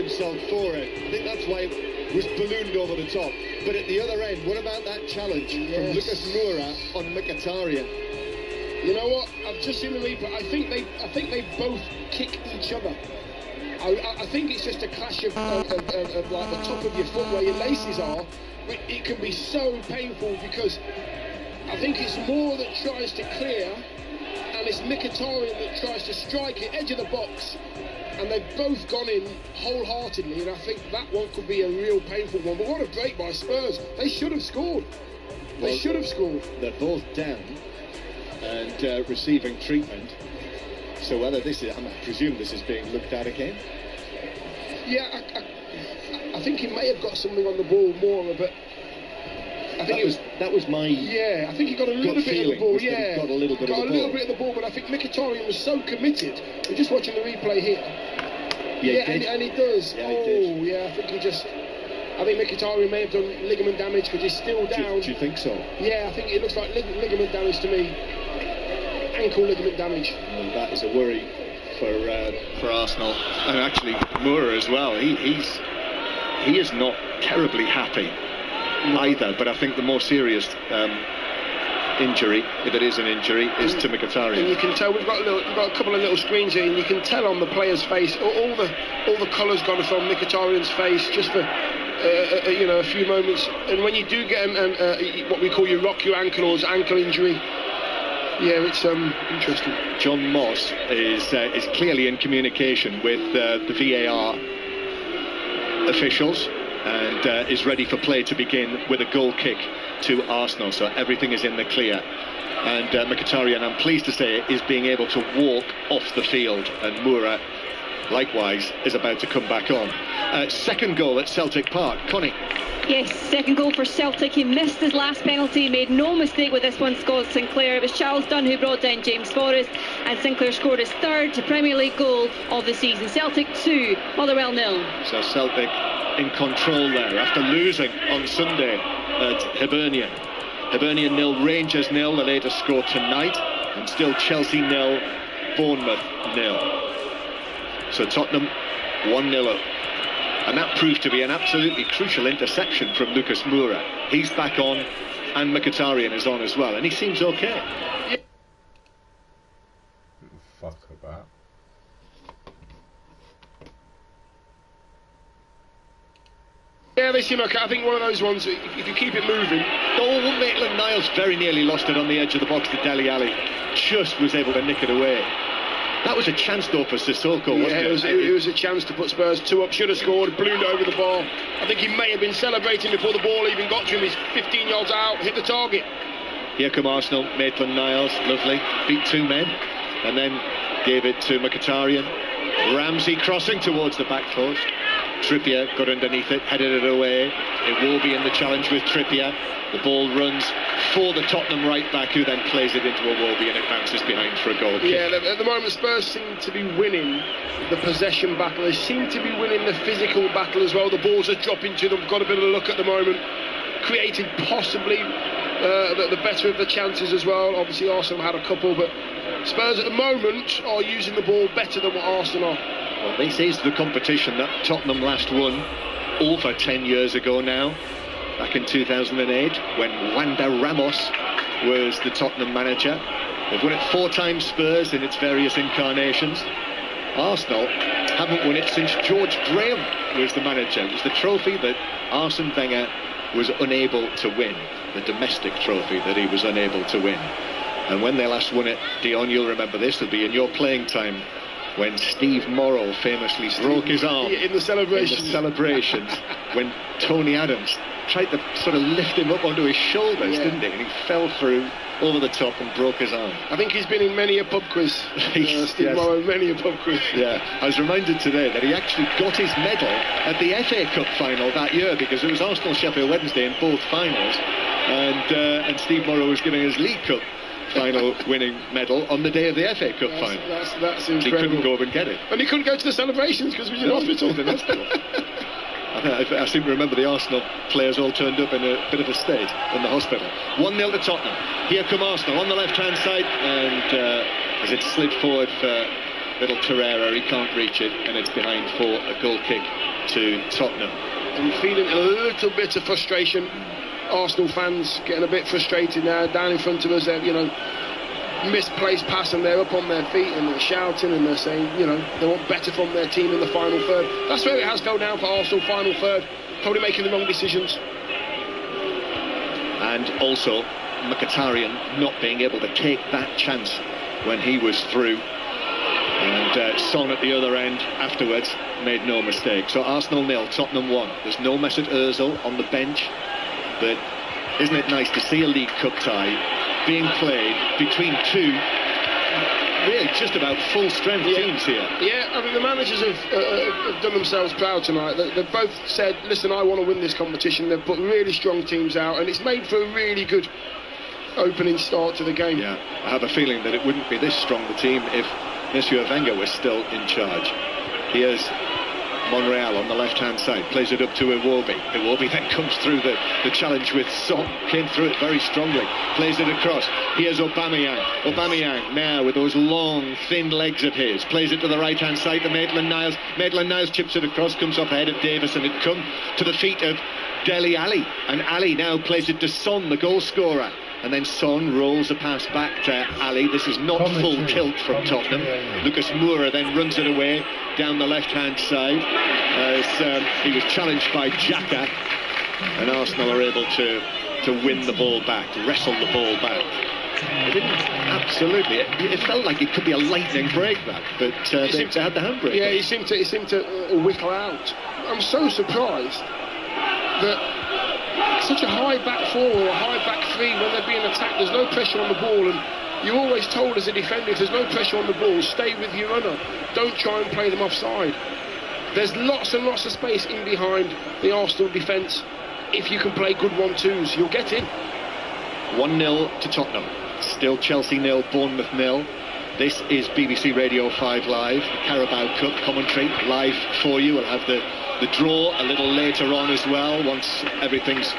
himself for it. I think that's why it was ballooned over the top. But at the other end, what about that challenge from Lucas Moura on Mkhitaryan? You know what? I've just seen the replay. I think they both kick each other. I think it's just a clash of like the top of your foot where your laces are. It can be so painful because I think it's Moore that tries to clear and it's Mkhitaryan that tries to strike it, edge of the box, and they've both gone in wholeheartedly, and I think that one could be a real painful one. But what a break by Spurs. They should have scored. They should have scored. They're both down and receiving treatment. So whether this is, I presume this is being looked at again. Yeah, I think he may have got something on the ball more, but I think that was my I think he got a little bit of the ball. Yeah, got a little bit of the ball, but I think Mkhitaryan was so committed. We're just watching the replay here. And he does. Yeah, he did. Yeah, I think Mkhitaryan may have done ligament damage because he's still down. Do you think so? Yeah, I think it looks like ligament damage to me. Ankle ligament damage. And that is a worry for Arsenal, and actually Moura as well. He is not terribly happy either, but I think the more serious injury, if it is an injury, is to Mkhitaryan. And you can tell we've got a couple of little screens here, and you can tell on the player's face all the colour's gone from Mkhitaryan's face just for a few moments. And when you do get what we call your rock your ankle or ankle injury. Yeah, it's interesting. John Moss is clearly in communication with the VAR officials and is ready for play to begin with a goal kick to Arsenal. So everything is in the clear. And Mkhitaryan, I'm pleased to say, is being able to walk off the field, and Moura, likewise, is about to come back on. Second goal at Celtic Park. Connie. Yes, second goal for Celtic. He missed his last penalty, made no mistake with this one, Scott Sinclair. It was Charles Dunn who brought down James Forrest, and Sinclair scored his third Premier League goal of the season. Celtic 2, Motherwell 0. So Celtic in control there after losing on Sunday at Hibernian. Hibernian 0, Rangers 0, the latest score tonight, and still Chelsea 0, Bournemouth 0. So Tottenham 1-0 up. And that proved to be an absolutely crucial interception from Lucas Moura. He's back on, and Mkhitaryan is on as well, and he seems okay. Fuck about. Yeah, they seem okay. I think one of those ones, if you keep it moving. Oh, Maitland-Niles very nearly lost it on the edge of the box to Dele Alli. Just was able to nick it away. That was a chance though for Sissoko, wasn't it? It was a chance to put Spurs 2 up, should have scored, ballooned over the ball. I think he may have been celebrating before the ball even got to him. He's 15 yards out, hit the target. Here come Arsenal, Maitland-Niles, lovely, beat 2 men, and then gave it to Mkhitaryan. Ramsey crossing towards the back post. Trippier got underneath it, headed it away. It will be in the challenge with Trippier. The ball runs for the Tottenham right back, who then plays it into Iwobi, and it bounces behind for a goal kick. Yeah, at the moment Spurs seem to be winning the possession battle. They seem to be winning the physical battle as well. The balls are dropping to them. Got a bit of a look at the moment. Creating possibly the better of the chances as well. Obviously Arsenal had a couple, but Spurs at the moment are using the ball better than what Arsenal are. Well, this is the competition that Tottenham last won over 10 years ago now, back in 2008, when Wanda Ramos was the Tottenham manager. They've won it 4 times, Spurs, in its various incarnations. Arsenal haven't won it since George Graham was the manager. It was the trophy that Arsene Wenger was unable to win, the domestic trophy that he was unable to win. And when they last won it, Dion, you'll remember this, it'll be in your playing time, when Steve Morrow famously broke his arm in the celebrations, when Tony Adams tried to sort of lift him up onto his shoulders, didn't he? And he fell through over the top and broke his arm. I think he's been in many a pub quiz. Steve Morrow, many a pub quiz. Yeah, I was reminded today that he actually got his medal at the FA Cup final that year, because it was Arsenal Sheffield Wednesday in both finals, and Steve Morrow was giving his League Cup final winning medal on the day of the FA Cup final. That's incredible. He couldn't go up and get it. And he couldn't go to the celebrations because he was in hospital. I seem to remember the Arsenal players all turned up in a bit of a state in the hospital. 1-0 to Tottenham. Here come Arsenal on the left-hand side, and as it slid forward for little Torreira, he can't reach it, and it's behind for a goal kick to Tottenham. I'm feeling a little bit of frustration. Arsenal fans getting a bit frustrated now, down in front of us, you know, misplaced pass, and they're up on their feet and they're shouting and they're saying, you know, they want better from their team in the final third. That's where it has gone down for Arsenal, final third, probably making the wrong decisions. And also Mkhitaryan not being able to take that chance when he was through, and Son at the other end afterwards made no mistake. So Arsenal 0, Tottenham 1. There's no Mesut Ozil on the bench, but isn't it nice to see a League Cup tie being played between two really just about full strength teams here? Yeah, I mean, the managers have done themselves proud tonight. They've both said, listen, I want to win this competition. They've put really strong teams out, and it's made for a really good opening start to the game. Yeah, I have a feeling that it wouldn't be this strong the team if Monsieur Wenger was still in charge. Here's Monreal on the left-hand side, plays it up to Iwobi. Iwobi then comes through the challenge with Son, came through it very strongly, plays it across. Here's Aubameyang. Aubameyang now with those long, thin legs of his, plays it to the right-hand side to Maitland-Niles. Maitland-Niles chips it across, comes off ahead of Davis, and it comes to the feet of Dele Alli. And Ali now plays it to Son, the goal scorer. And then Son rolls a pass back to Ali. This is not full tilt from Tottenham. Lucas Moura then runs it away down the left-hand side as he was challenged by Xhaka, and Arsenal are able to win the ball back, wrestle the ball back. It didn't absolutely. It felt like it could be a lightning break, that, but they had the handbrake. Yeah, he seemed to whittle out. I'm so surprised that such a high back four or a high back three, when they're being attacked, there's no pressure on the ball, and you're always told as a defender, if there's no pressure on the ball, stay with your runner, don't try and play them offside. There's lots and lots of space in behind the Arsenal defence. If you can play good 1-2s, you'll get in. 1-0 to Tottenham, still Chelsea 0, Bournemouth 0. This is BBC Radio 5 Live, the Carabao Cup commentary live for you. We'll have the draw a little later on as well, once everything's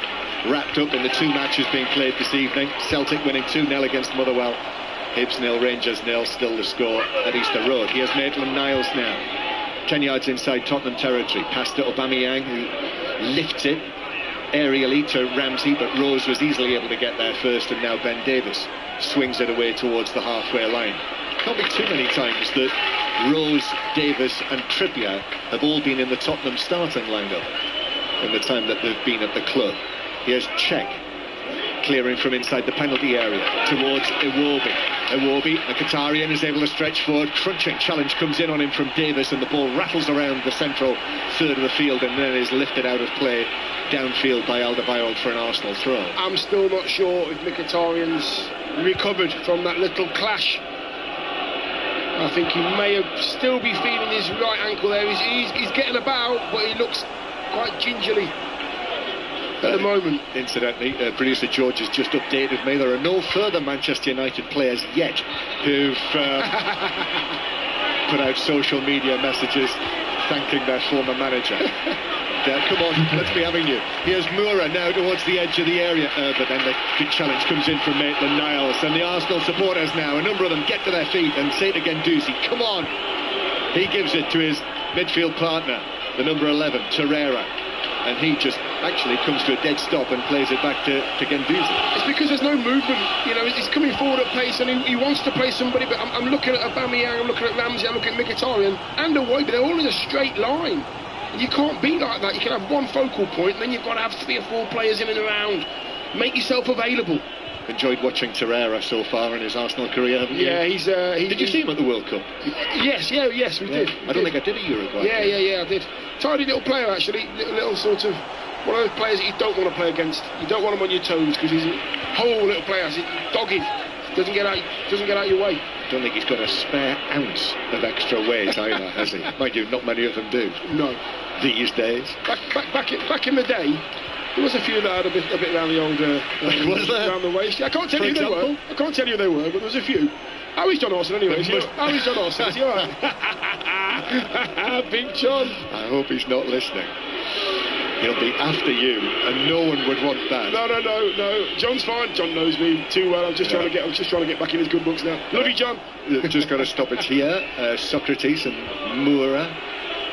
wrapped up in the two matches being played this evening. Celtic winning 2-0 against Motherwell. Hibs 0, Rangers 0, still the score at Easter Road. Here's Maitland-Niles now, 10 yards inside Tottenham territory, past to Aubameyang, who lifts it aerially to Ramsey, but Rose was easily able to get there first, and now Ben Davis swings it away towards the halfway line. Can't be too many times that Rose, Davis and Trippier have all been in the Tottenham starting lineup in the time that they've been at the club. Here's Cech clearing from inside the penalty area towards Iwobi. Mkhitaryan is able to stretch forward, crunching challenge comes in on him from Davis, and the ball rattles around the central third of the field and then is lifted out of play downfield by Alderweireld for an Arsenal throw. I'm still not sure if Mkhitaryan's recovered from that little clash. I think he may have still be feeling his right ankle there. He's getting about, but he looks quite gingerly at the moment. Incidentally, producer George has just updated me. There are no further Manchester United players yet who've put out social media messages thanking their former manager. Come on, let's be having you. Here's Moura now towards the edge of the area, but then the big challenge comes in from Maitland-Niles, and the Arsenal supporters now, a number of them get to their feet and say to Guendouzi, come on. He gives it to his midfield partner, the number 11, Torreira, and he just actually comes to a dead stop and plays it back to Guendouzi. It's because there's no movement, you know, he's coming forward at pace, and he wants to play somebody, but I'm looking at Aubameyang, I'm looking at Ramsey, I'm looking at Mkhitaryan, and away, but they're all in a straight line. You can't be like that. You can have one focal point, and then you've got to have 3 or 4 players in and around. Make yourself available. Enjoyed watching Torreira so far in his Arsenal career, haven't you? Yeah, Did you see him at the World Cup? Yes, we did. I don't think I did a Uruguay. Yeah, I did. Tidy little player, actually. Little sort of one of those players that you don't want to play against. You don't want him on your toes because he's a whole little player. He's dogged. Doesn't get out your way. Don't think he's got a spare ounce of extra weight either, has he? Mind you, not many of them do. No. These days. Back in the day, there was a few that had a bit around the old around the waist. I can't tell you who they were. I can't tell you who they were, but there was a few. How is John Orson anyway? How is John Orson? Is he alright? Big John. I hope he's not listening. He'll be after you, and no one would want that. No. John's fine. John knows me too well. I'm just trying to get back in his good books now. Love you, John. Just got to stop it here. Socrates and Moura.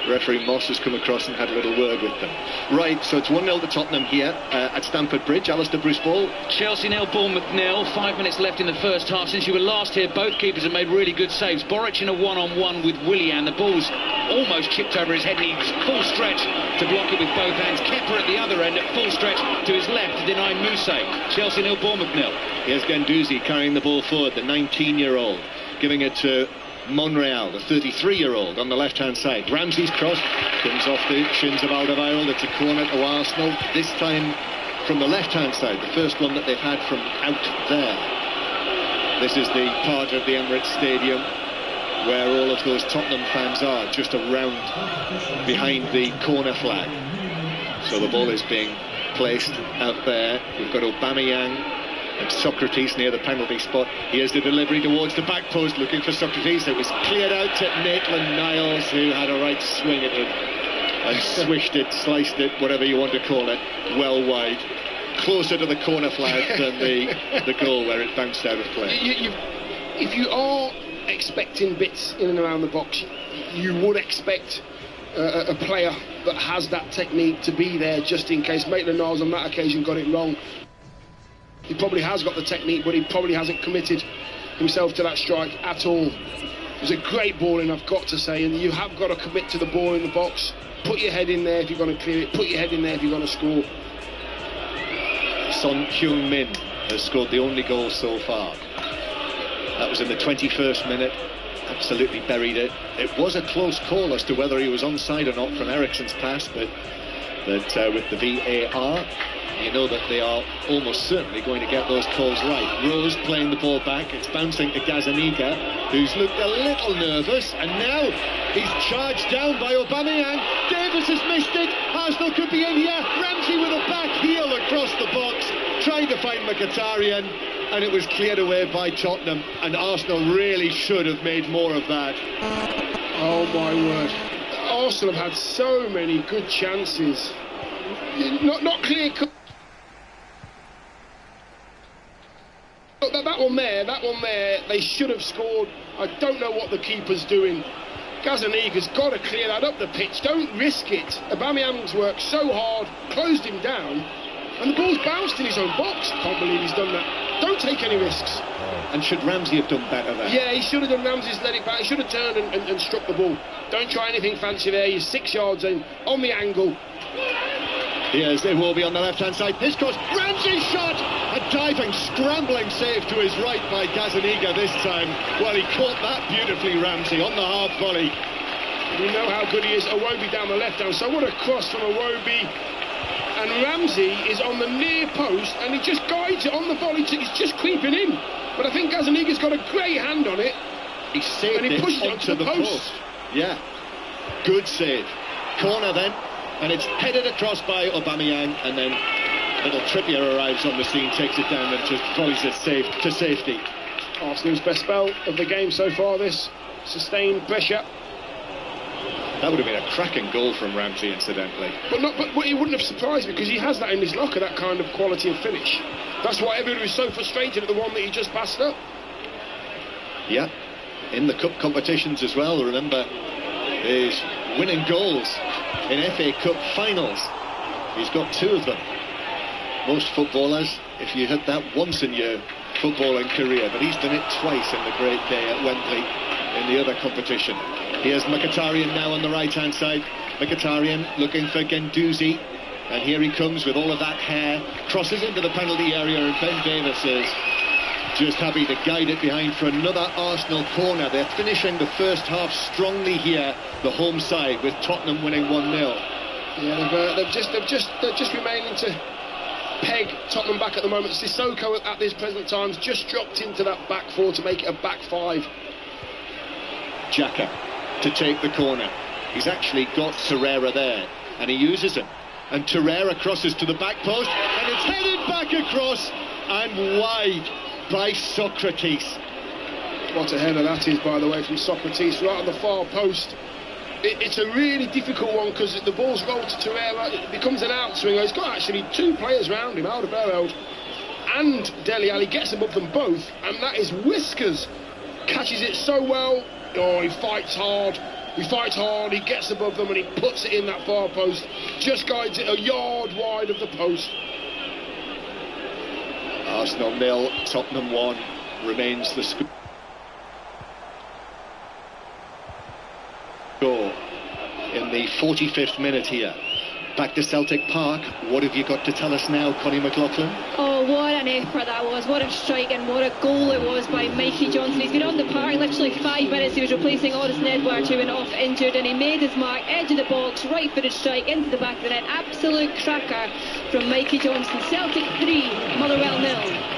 Referee Moss has come across and had a little word with them. Right, so it's 1-0 to Tottenham here at Stamford Bridge. Alistair Bruce Ball. Chelsea 0, Bournemouth 0. 5 minutes left in the first half. Since you were last here, both keepers have made really good saves. Boric in a one-on-one with Willian. The ball's almost chipped over his head, and he's full stretch to block it with both hands. Kepa at the other end at full stretch to his left to deny Mousse. Chelsea 0, Bournemouth 0. Here's Guendouzi carrying the ball forward, the 19-year-old, giving it to Monreal, the 33-year-old, on the left-hand side. Ramsey's cross comes off the shins of Alderweireld. It's a corner to Arsenal, this time from the left-hand side, the first one that they've had from out there. This is the part of the Emirates Stadium where all of those Tottenham fans are, just around behind the corner flag. So the ball is being placed out there. We've got Aubameyang and Socrates near the penalty spot. Here's the delivery towards the back post, looking for Socrates. It was cleared out to Maitland-Niles, who had a right swing at it and swished it, sliced it, whatever you want to call it, well wide, closer to the corner flag than the goal where it bounced out of play. If you are expecting bits in and around the box, you would expect a player that has that technique to be there just in case. Maitland-Niles on that occasion got it wrong. He probably has got the technique, but he probably hasn't committed himself to that strike at all. It was a great ball in, I've got to say, and you have got to commit to the ball in the box. Put your head in there if you're going to clear it. Put your head in there if you're going to score. Son Heung-min has scored the only goal so far. That was in the 21st minute. Absolutely buried it. It was a close call as to whether he was onside or not from Eriksen's pass, but with the VAR, you know that they are almost certainly going to get those calls right. Rose playing the ball back. It's bouncing to Gazaniga, who's looked a little nervous, and now he's charged down by Aubameyang. Davis has missed it. Arsenal could be in here. Ramsey with a back heel across the box, trying to find Mkhitaryan, and it was cleared away by Tottenham, and Arsenal really should have made more of that. Oh my word. Arsenal have had so many good chances. Not clear cut. That one there, they should have scored. I don't know what the keeper's doing. Gazaniga's got to clear that up the pitch. Don't risk it. Aubameyang's worked so hard, closed him down, and the ball's bounced in his own box. Can't believe he's done that. Don't take any risks. And should Ramsey have done better there? Yeah, he should have done. Ramsey's let it back. He should have turned and struck the ball. Don't try anything fancy there. You're 6 yards in, on the angle. Yes, they will be on the left-hand side. This cross, Ramsey's shot! A diving, scrambling save to his right by Gazaniga this time. Well, he caught that beautifully, Ramsey, on the half volley. We know how good he is. Iwobi down the left-hand side. What a cross from Iwobi. And Ramsey is on the near post, and he just guides it on the volley. He's just creeping in. But I think Gazaniga's got a great hand on it. He saved and he pushed it onto the post. Yeah, good save. Corner then. And it's headed across by Aubameyang, and then little Trippier arrives on the scene, takes it down and just volleys it to safety. Arsenal's best spell of the game so far, this sustained pressure. That would have been a cracking goal from Ramsey, incidentally. But it wouldn't have surprised me, because he has that in his locker, that kind of quality of finish. That's why everybody was so frustrated at the one that he just passed up. Yeah, in the cup competitions as well, remember his winning goals in FA Cup finals. He's got 2 of them. Most footballers, if you hit that once in your footballing career, but he's done it twice in the great day at Wembley in the other competition. Here's Mkhitaryan now on the right-hand side. Mkhitaryan looking for Guendouzi, and here he comes with all of that hair, crosses into the penalty area, and Ben Davies is just happy to guide it behind for another Arsenal corner. They're finishing the first half strongly here, the home side, with Tottenham winning 1-0. Yeah, they're just remaining to peg Tottenham back at the moment. Sissoko at this present time has just dropped into that back 4 to make it a back 5. Xhaka to take the corner. He's actually got Torreira there, and he uses him. And Torreira crosses to the back post, and it's headed back across and wide by Socrates. What a header that is, by the way, from Socrates, right on the far post. It's a really difficult one because the ball's rolled to Torreira. It becomes an outswinger. He's got actually two players round him, Alderweireld and Dele Alli. Gets above them both, and that is Whiskers. Catches it so well. Oh, he fights hard. He gets above them and he puts it in that far post. Just guides it a yard wide of the post. Arsenal 0, Tottenham 1 remains the score. In the 45th minute here. Back to Celtic Park. What have you got to tell us now, Connie McLaughlin? Oh, what an effort that was. What a strike and what a goal it was by Mikey Johnson. He's been on the park literally 5 minutes. He was replacing Oddison Edwards, who went off injured, and he made his mark. Edge of the box, right-footed strike into the back of the net. Absolute cracker from Mikey Johnson. Celtic 3, Motherwell 0.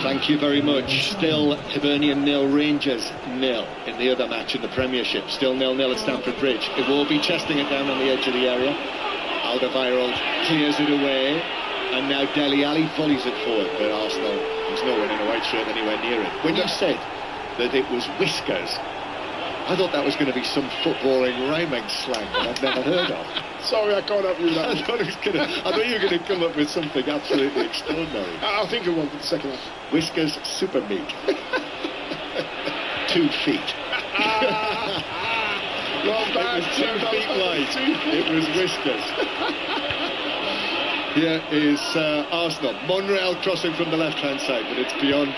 Thank you very much. Still Hibernian 0, Rangers 0 in the other match in the Premiership. Still 0-0 at Stamford Bridge. It will be chesting it down on the edge of the area. Alderweireld clears it away, and now Dele Alli volleys it forward, but Arsenal, there's no one in a white shirt anywhere near it. When you said that it was Whiskers, I thought that was going to be some footballing rhyming slang that I've never heard of. Sorry, I can't help you with that. I thought you were going to come up with something absolutely extraordinary. I'll think of one for the second half. Whiskers super meat. 2 feet. Not bad. It was 2 feet wide. It was Whiskers. Here is Arsenal. Monreal crossing from the left-hand side, but it's beyond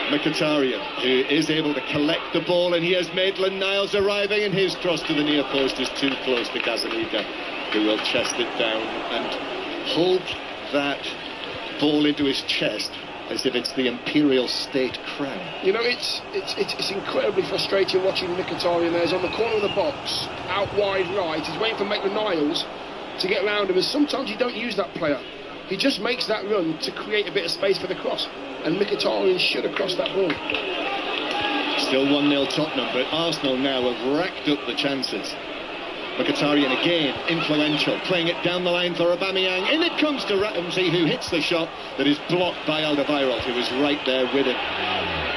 Mkhitaryan, who is able to collect the ball, and here's Maitland-Niles arriving, and his cross to the near post is too close to Gazzaniga, who will chest it down and hold that ball into his chest as if it's the Imperial State Crown. You know, it's incredibly frustrating watching Mkhitaryan there. He's on the corner of the box, out wide right. He's waiting for Maitland-Niles to get around him, and sometimes you don't use that player. He just makes that run to create a bit of space for the cross, and Mkhitaryan should have crossed that ball. Still 1-0 Tottenham, but Arsenal now have racked up the chances. Mkhitaryan again, influential, playing it down the line for Aubameyang. In it comes to Ramsey, who hits the shot that is blocked by Alderweireld, who was right there with him.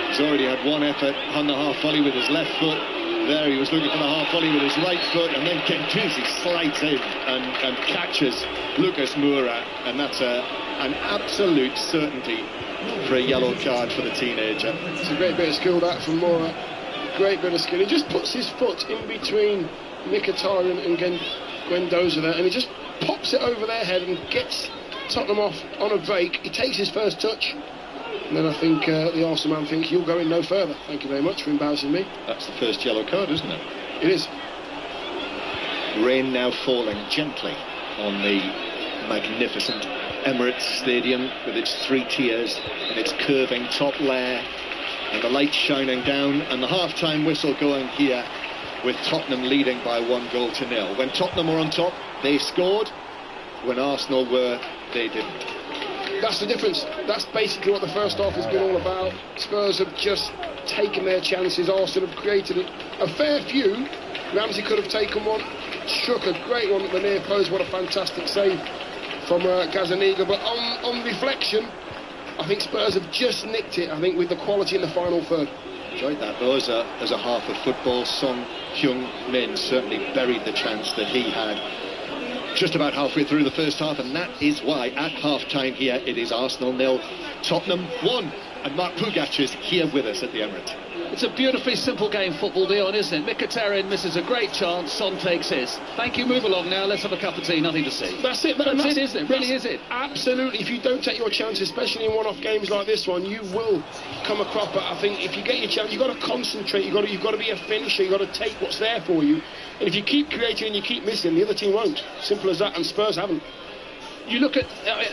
He's already had one effort on the half volley with his left foot. There he was looking for the half volley with his right foot, and then Gendouzi slides in and catches Lucas Moura, and that's an absolute certainty for a yellow card for the teenager. It's a great bit of skill that from Moura. Great bit of skill. He just puts his foot in between Mkhitaryan and Guendouzi there, and he just pops it over their head and gets Tottenham off on a break. He takes his first touch, and then I think the Arsenal man thinks, you're going no further. Thank you very much for embarrassing me. That's the first yellow card, isn't it? It is. Rain now falling gently on the magnificent Emirates Stadium with its 3 tiers and its curving top layer, and the lights shining down, and the half-time whistle going here with Tottenham leading by 1-0. When Tottenham were on top, they scored. When Arsenal were, they didn't. That's the difference. That's basically what the first half has been all about. Spurs have just taken their chances. Arsenal have created a fair few. Ramsey could have taken one. Struck a great one at the near post. What a fantastic save from Gazzaniga. But on reflection, I think Spurs have just nicked it, I think, with the quality in the final third. Enjoyed that though as a half of football. Son Heung-min certainly buried the chance that he had just about halfway through the first half, and that is why at half-time here it is Arsenal 0, Tottenham 1, and Mark Pugac is here with us at the Emirates. It's a beautifully simple game, football, Dion, isn't it? Mkhitaryan misses a great chance, Son takes his. Thank you, move along now, let's have a cup of tea, nothing to see. That's it, that's it, isn't it? Really, is it? Absolutely. If you don't take your chances, especially in one-off games like this one, you will come a cropper. I think if you get your chance, you've got to concentrate, you've got to be a finisher, you've got to take what's there for you. And if you keep creating and you keep missing, the other team won't. Simple as that, and Spurs haven't. You look at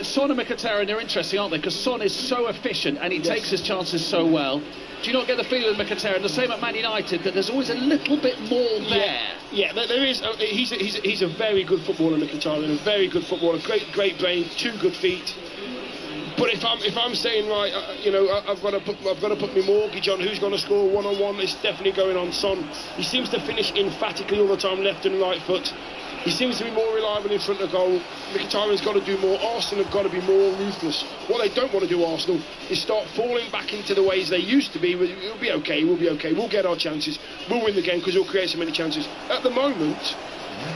Son and Mkhitaryan, they're interesting, aren't they? Because Son is so efficient and he takes his chances so well. Do you not get the feeling with Mkhitaryan, the same at Man United, that there's always a little bit more there? Yeah, there is. He's a very good footballer, Mkhitaryan, a very good footballer, great brain, 2 good feet. But if I'm saying right, I've got to put my mortgage on who's going to score one-on-one, it's definitely going on Son. He seems to finish emphatically all the time, left and right foot. He seems to be more reliable in front of goal. Mkhitaryan's got to do more. Arsenal have got to be more ruthless. What they don't want to do, Arsenal, is start falling back into the ways they used to be. We'll be okay, we'll get our chances, we'll win the game because we'll create so many chances. At the moment,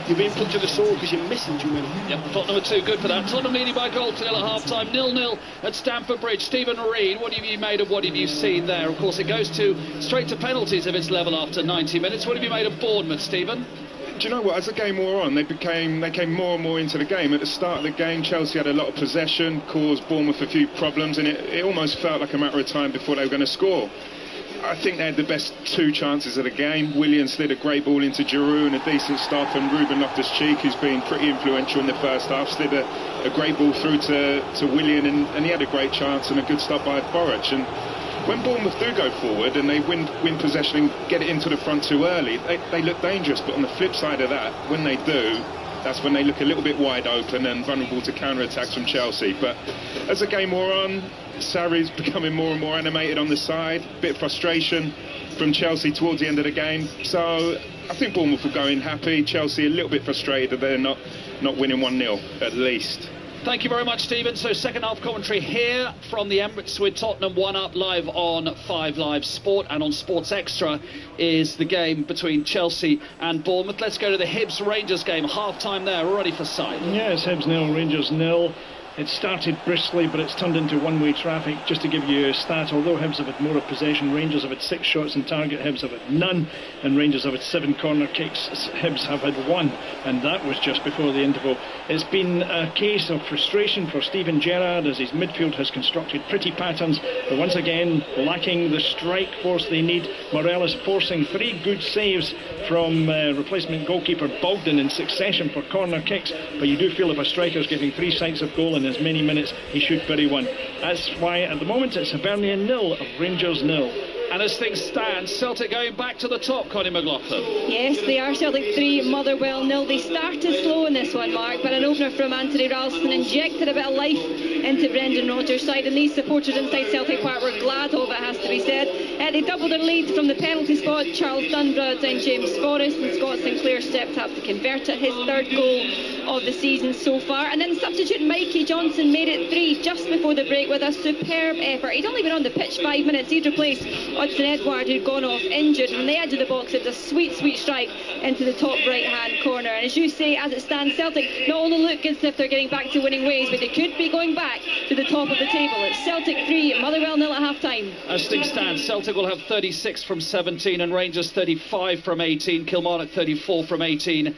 you're being put to the sword because you're missing too many. Yep, Tottenham are too good for that. Tottenham leading by goal to nil at half-time. 0-0 at Stamford Bridge. Stephen Reid, what have you made of what have you seen there? Of course, it goes straight to penalties if it's level after 90 minutes. What have you made of Bournemouth, Stephen? Do you know what, as the game wore on, they came more and more into the game. At the start of the game, Chelsea had a lot of possession, caused Bournemouth a few problems, and it almost felt like a matter of time before they were going to score. I think they had the best 2 chances of the game. Willian slid a great ball into Giroud and a decent stop, and Ruben Loftus-Cheek, who's been pretty influential in the first half, slid a great ball through to Willian, and he had a great chance and a good stop by Boric. And when Bournemouth do go forward and they win possession and get it into the front too early, they look dangerous. But on the flip side of that, when they do, that's when they look a little bit wide open and vulnerable to counter-attacks from Chelsea. But as the game wore on, Sarri's becoming more and more animated on the side. A bit of frustration from Chelsea towards the end of the game. So I think Bournemouth will go in happy. Chelsea a little bit frustrated that they're not winning 1-0 at least. Thank you very much, Stephen. So second half commentary here from the Emirates with Tottenham 1-up live on 5 Live Sport, and on Sports Extra is the game between Chelsea and Bournemouth. Let's go to the Hibs Rangers game. Half time there, already for side. Yes, Hibs 0, Rangers 0. It started briskly, but it's turned into one-way traffic. Just to give you a stat, although Hibs have had more of possession, Rangers have had 6 shots on target, Hibs have had none, and Rangers have had 7 corner kicks, Hibs have had 1, and that was just before the interval. It's been a case of frustration for Steven Gerrard as his midfield has constructed pretty patterns, but once again lacking the strike force they need. Morelos forcing 3 good saves from replacement goalkeeper Bogdan in succession for corner kicks, but you do feel if a striker's getting 3 sights of goal in as many minutes, he should bury one. That's why at the moment it's Hibernian 0, Rangers 0. And as things stand, Celtic going back to the top, Connie McLaughlin. Yes, they are. Celtic 3, Motherwell 0. They started slow in this one, Mark, but an opener from Anthony Ralston injected a bit of life into Brendan Rodgers' side, and these supporters inside Celtic Park were glad of it, has to be said. They doubled their lead from the penalty spot. Charles Dunn brought in James Forrest, and Scott Sinclair stepped up to convert it, his 3rd goal of the season so far. And then substitute Mikey Johnson made it 3 just before the break with a superb effort. He'd only been on the pitch 5 minutes. He'd replaced Hudson Edward, who'd gone off injured, and on the edge of the box it was a sweet strike into the top right hand corner. And as you say, as it stands, Celtic not only look as if they're getting back to winning ways, but they could be going back to the top of the table. It's Celtic 3, Motherwell 0 at half time. As things stand, Celtic will have 36 from 17 and Rangers 35 from 18, Kilmarnock 34 from 18,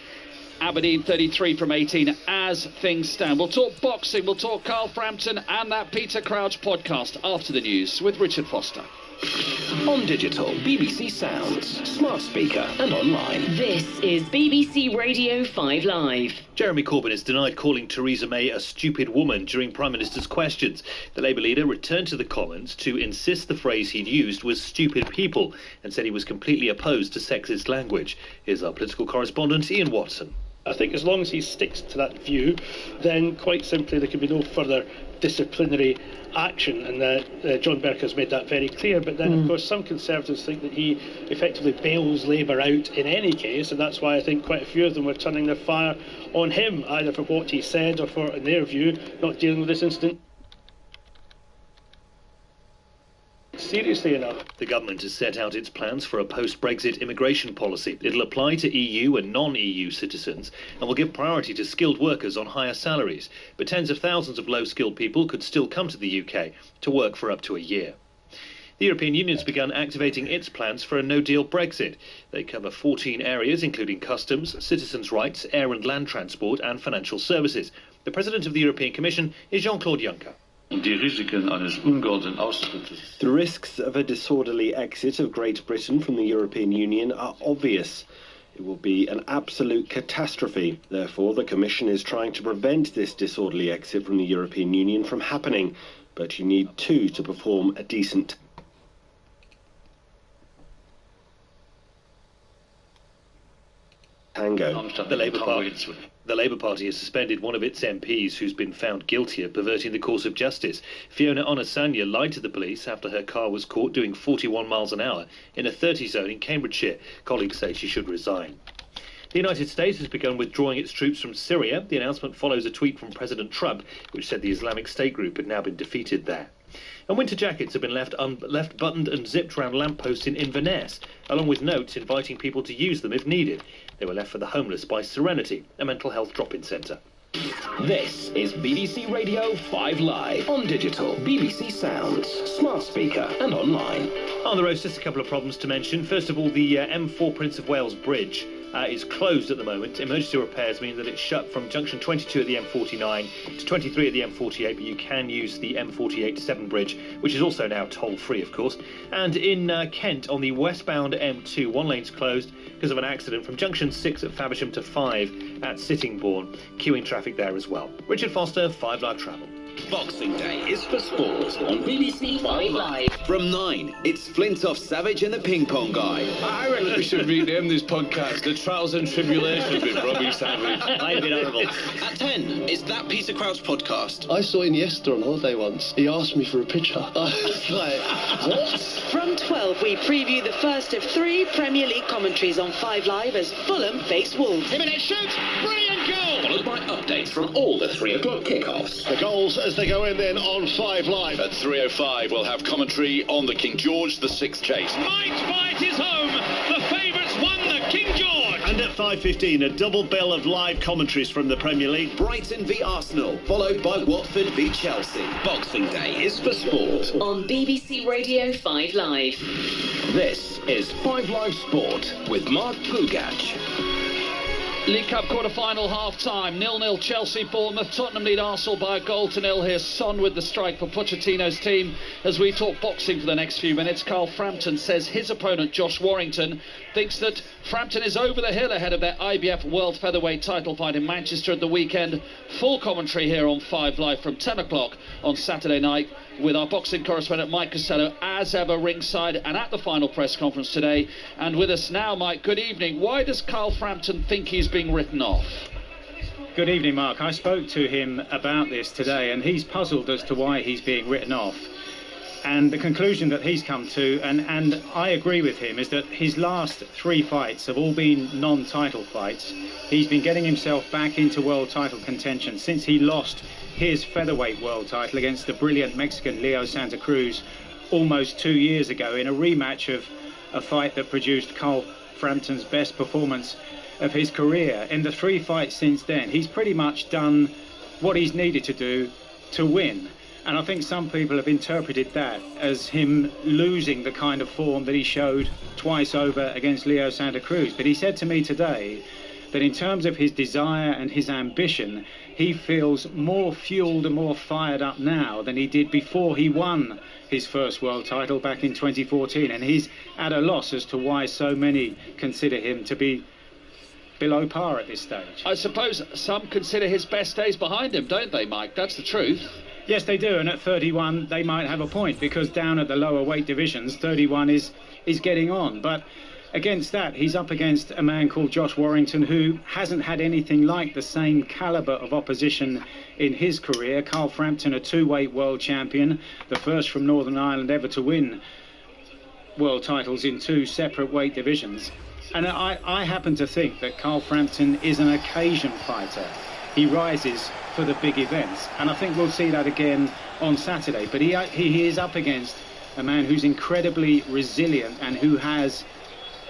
Aberdeen 33 from 18 as things stand. We'll talk boxing, we'll talk Carl Frampton and that Peter Crouch podcast after the news with Richard Foster. On digital, BBC Sounds, smart speaker and online. This is BBC Radio 5 Live. Jeremy Corbyn has denied calling Theresa May a stupid woman during Prime Minister's questions. The Labour leader returned to the Commons to insist the phrase he'd used was stupid people and said he was completely opposed to sexist language. Here's our political correspondent Ian Watson. I think as long as he sticks to that view, then quite simply there can be no further disciplinary action, and John Burke has made that very clear. But then of course some Conservatives think that he effectively bails Labour out in any case, and that's why I think quite a few of them were turning their fire on him, either for what he said or for, in their view, not dealing with this incident seriously enough. The government has set out its plans for a post-Brexit immigration policy. It'll apply to EU and non-EU citizens and will give priority to skilled workers on higher salaries. But tens of thousands of low-skilled people could still come to the UK to work for up to a year. The European Union's begun activating its plans for a no-deal Brexit. They cover 14 areas, including customs, citizens' rights, air and land transport and financial services. The President of the European Commission is Jean-Claude Juncker. The risks of a disorderly exit of Great Britain from the European Union are obvious. It will be an absolute catastrophe. Therefore, the Commission is trying to prevent this disorderly exit from the European Union from happening. But you need two to perform a decent tango. The Labour Party has suspended one of its MPs who's been found guilty of perverting the course of justice. Fiona Onasanya lied to the police after her car was caught doing 41 miles an hour in a 30 zone in Cambridgeshire. Colleagues say she should resign. The United States has begun withdrawing its troops from Syria. The announcement follows a tweet from President Trump, which said the Islamic State group had now been defeated there. And winter jackets have been left buttoned and zipped around lampposts in Inverness, along with notes inviting people to use them if needed. They were left for the homeless by Serenity, a mental health drop-in centre. This is BBC Radio 5 Live on digital, BBC Sounds, smart speaker and online. On the road, just a couple of problems to mention. First of all, the M4 Prince of Wales Bridge is closed at the moment. Emergency repairs mean that it's shut from junction 22 at the M49 to 23 at the M48, but you can use the M48 Severn Bridge, which is also now toll-free, of course. And in Kent, on the westbound M2, one lane's closed because of an accident from junction 6 at Faversham to 5 at Sittingbourne. Queuing traffic there as well. Richard Foster, 5 Live Travel. Boxing Day is for sport on BBC 5 Live. From 9, it's Flintoff Savage and the Ping Pong Guy. I reckon we should rename this podcast The Trials and Tribulations with Robbie Savage. I'd be horrible. At 10, it's That Peter Crouch podcast. I saw Iniesta on holiday once. He asked me for a picture. I was like, what? From 12, we preview the first of 3 Premier League commentaries on 5 Live as Fulham face Wolves. Jimenez shoots, brilliant goal! Followed by updates from all the 3 o'clock kickoffs. The goals as they go in then on 5 Live. At 3:05, we'll have commentary on the King George VI chase. Fight is home. The favourites won the King George. And at 5:15, a double bill of live commentaries from the Premier League. Brighton v Arsenal, followed by Watford v Chelsea. Boxing Day is for sport. On BBC Radio 5 Live. This is 5 Live Sport with Mark Pugach. League Cup quarter-final half-time, 0-0 Chelsea, Bournemouth, Tottenham lead Arsenal by a goal to 0. Here's Son with the strike for Pochettino's team. As we talk boxing for the next few minutes, Carl Frampton says his opponent, Josh Warrington, thinks that Frampton is over the hill ahead of their IBF World Featherweight title fight in Manchester at the weekend. Full commentary here on 5 Live from 10 o'clock on Saturday night, with our boxing correspondent Mike Costello as ever ringside and at the final press conference today. And with us now, Mike, good evening. Why does Carl Frampton think he's being written off? Good evening, Mark. I spoke to him about this today and he's puzzled as to why he's being written off. And the conclusion that he's come to, and I agree with him, is that his last 3 fights have all been non-title fights. He's been getting himself back into world title contention since he lost his featherweight world title against the brilliant Mexican Leo Santa Cruz almost 2 years ago in a rematch of a fight that produced Carl Frampton's best performance of his career. In the 3 fights since then, he's pretty much done what he's needed to do to win. And I think some people have interpreted that as him losing the kind of form that he showed twice over against Leo Santa Cruz. But he said to me today that in terms of his desire and his ambition, he feels more fueled and more fired up now than he did before he won his first world title back in 2014. And he's at a loss as to why so many consider him to be below par at this stage. I suppose some consider his best days behind him, don't they, Mike? That's the truth. Yes, they do, and at 31 they might have a point, because down at the lower weight divisions 31 is getting on. But against that, he's up against a man called Josh Warrington, who hasn't had anything like the same calibre of opposition in his career. Carl Frampton, a 2-weight world champion, the first from Northern Ireland ever to win world titles in 2 separate weight divisions. And I happen to think that Carl Frampton is an occasion fighter. He rises for the big events, and I think we'll see that again on Saturday. But he is up against a man who's incredibly resilient and who has,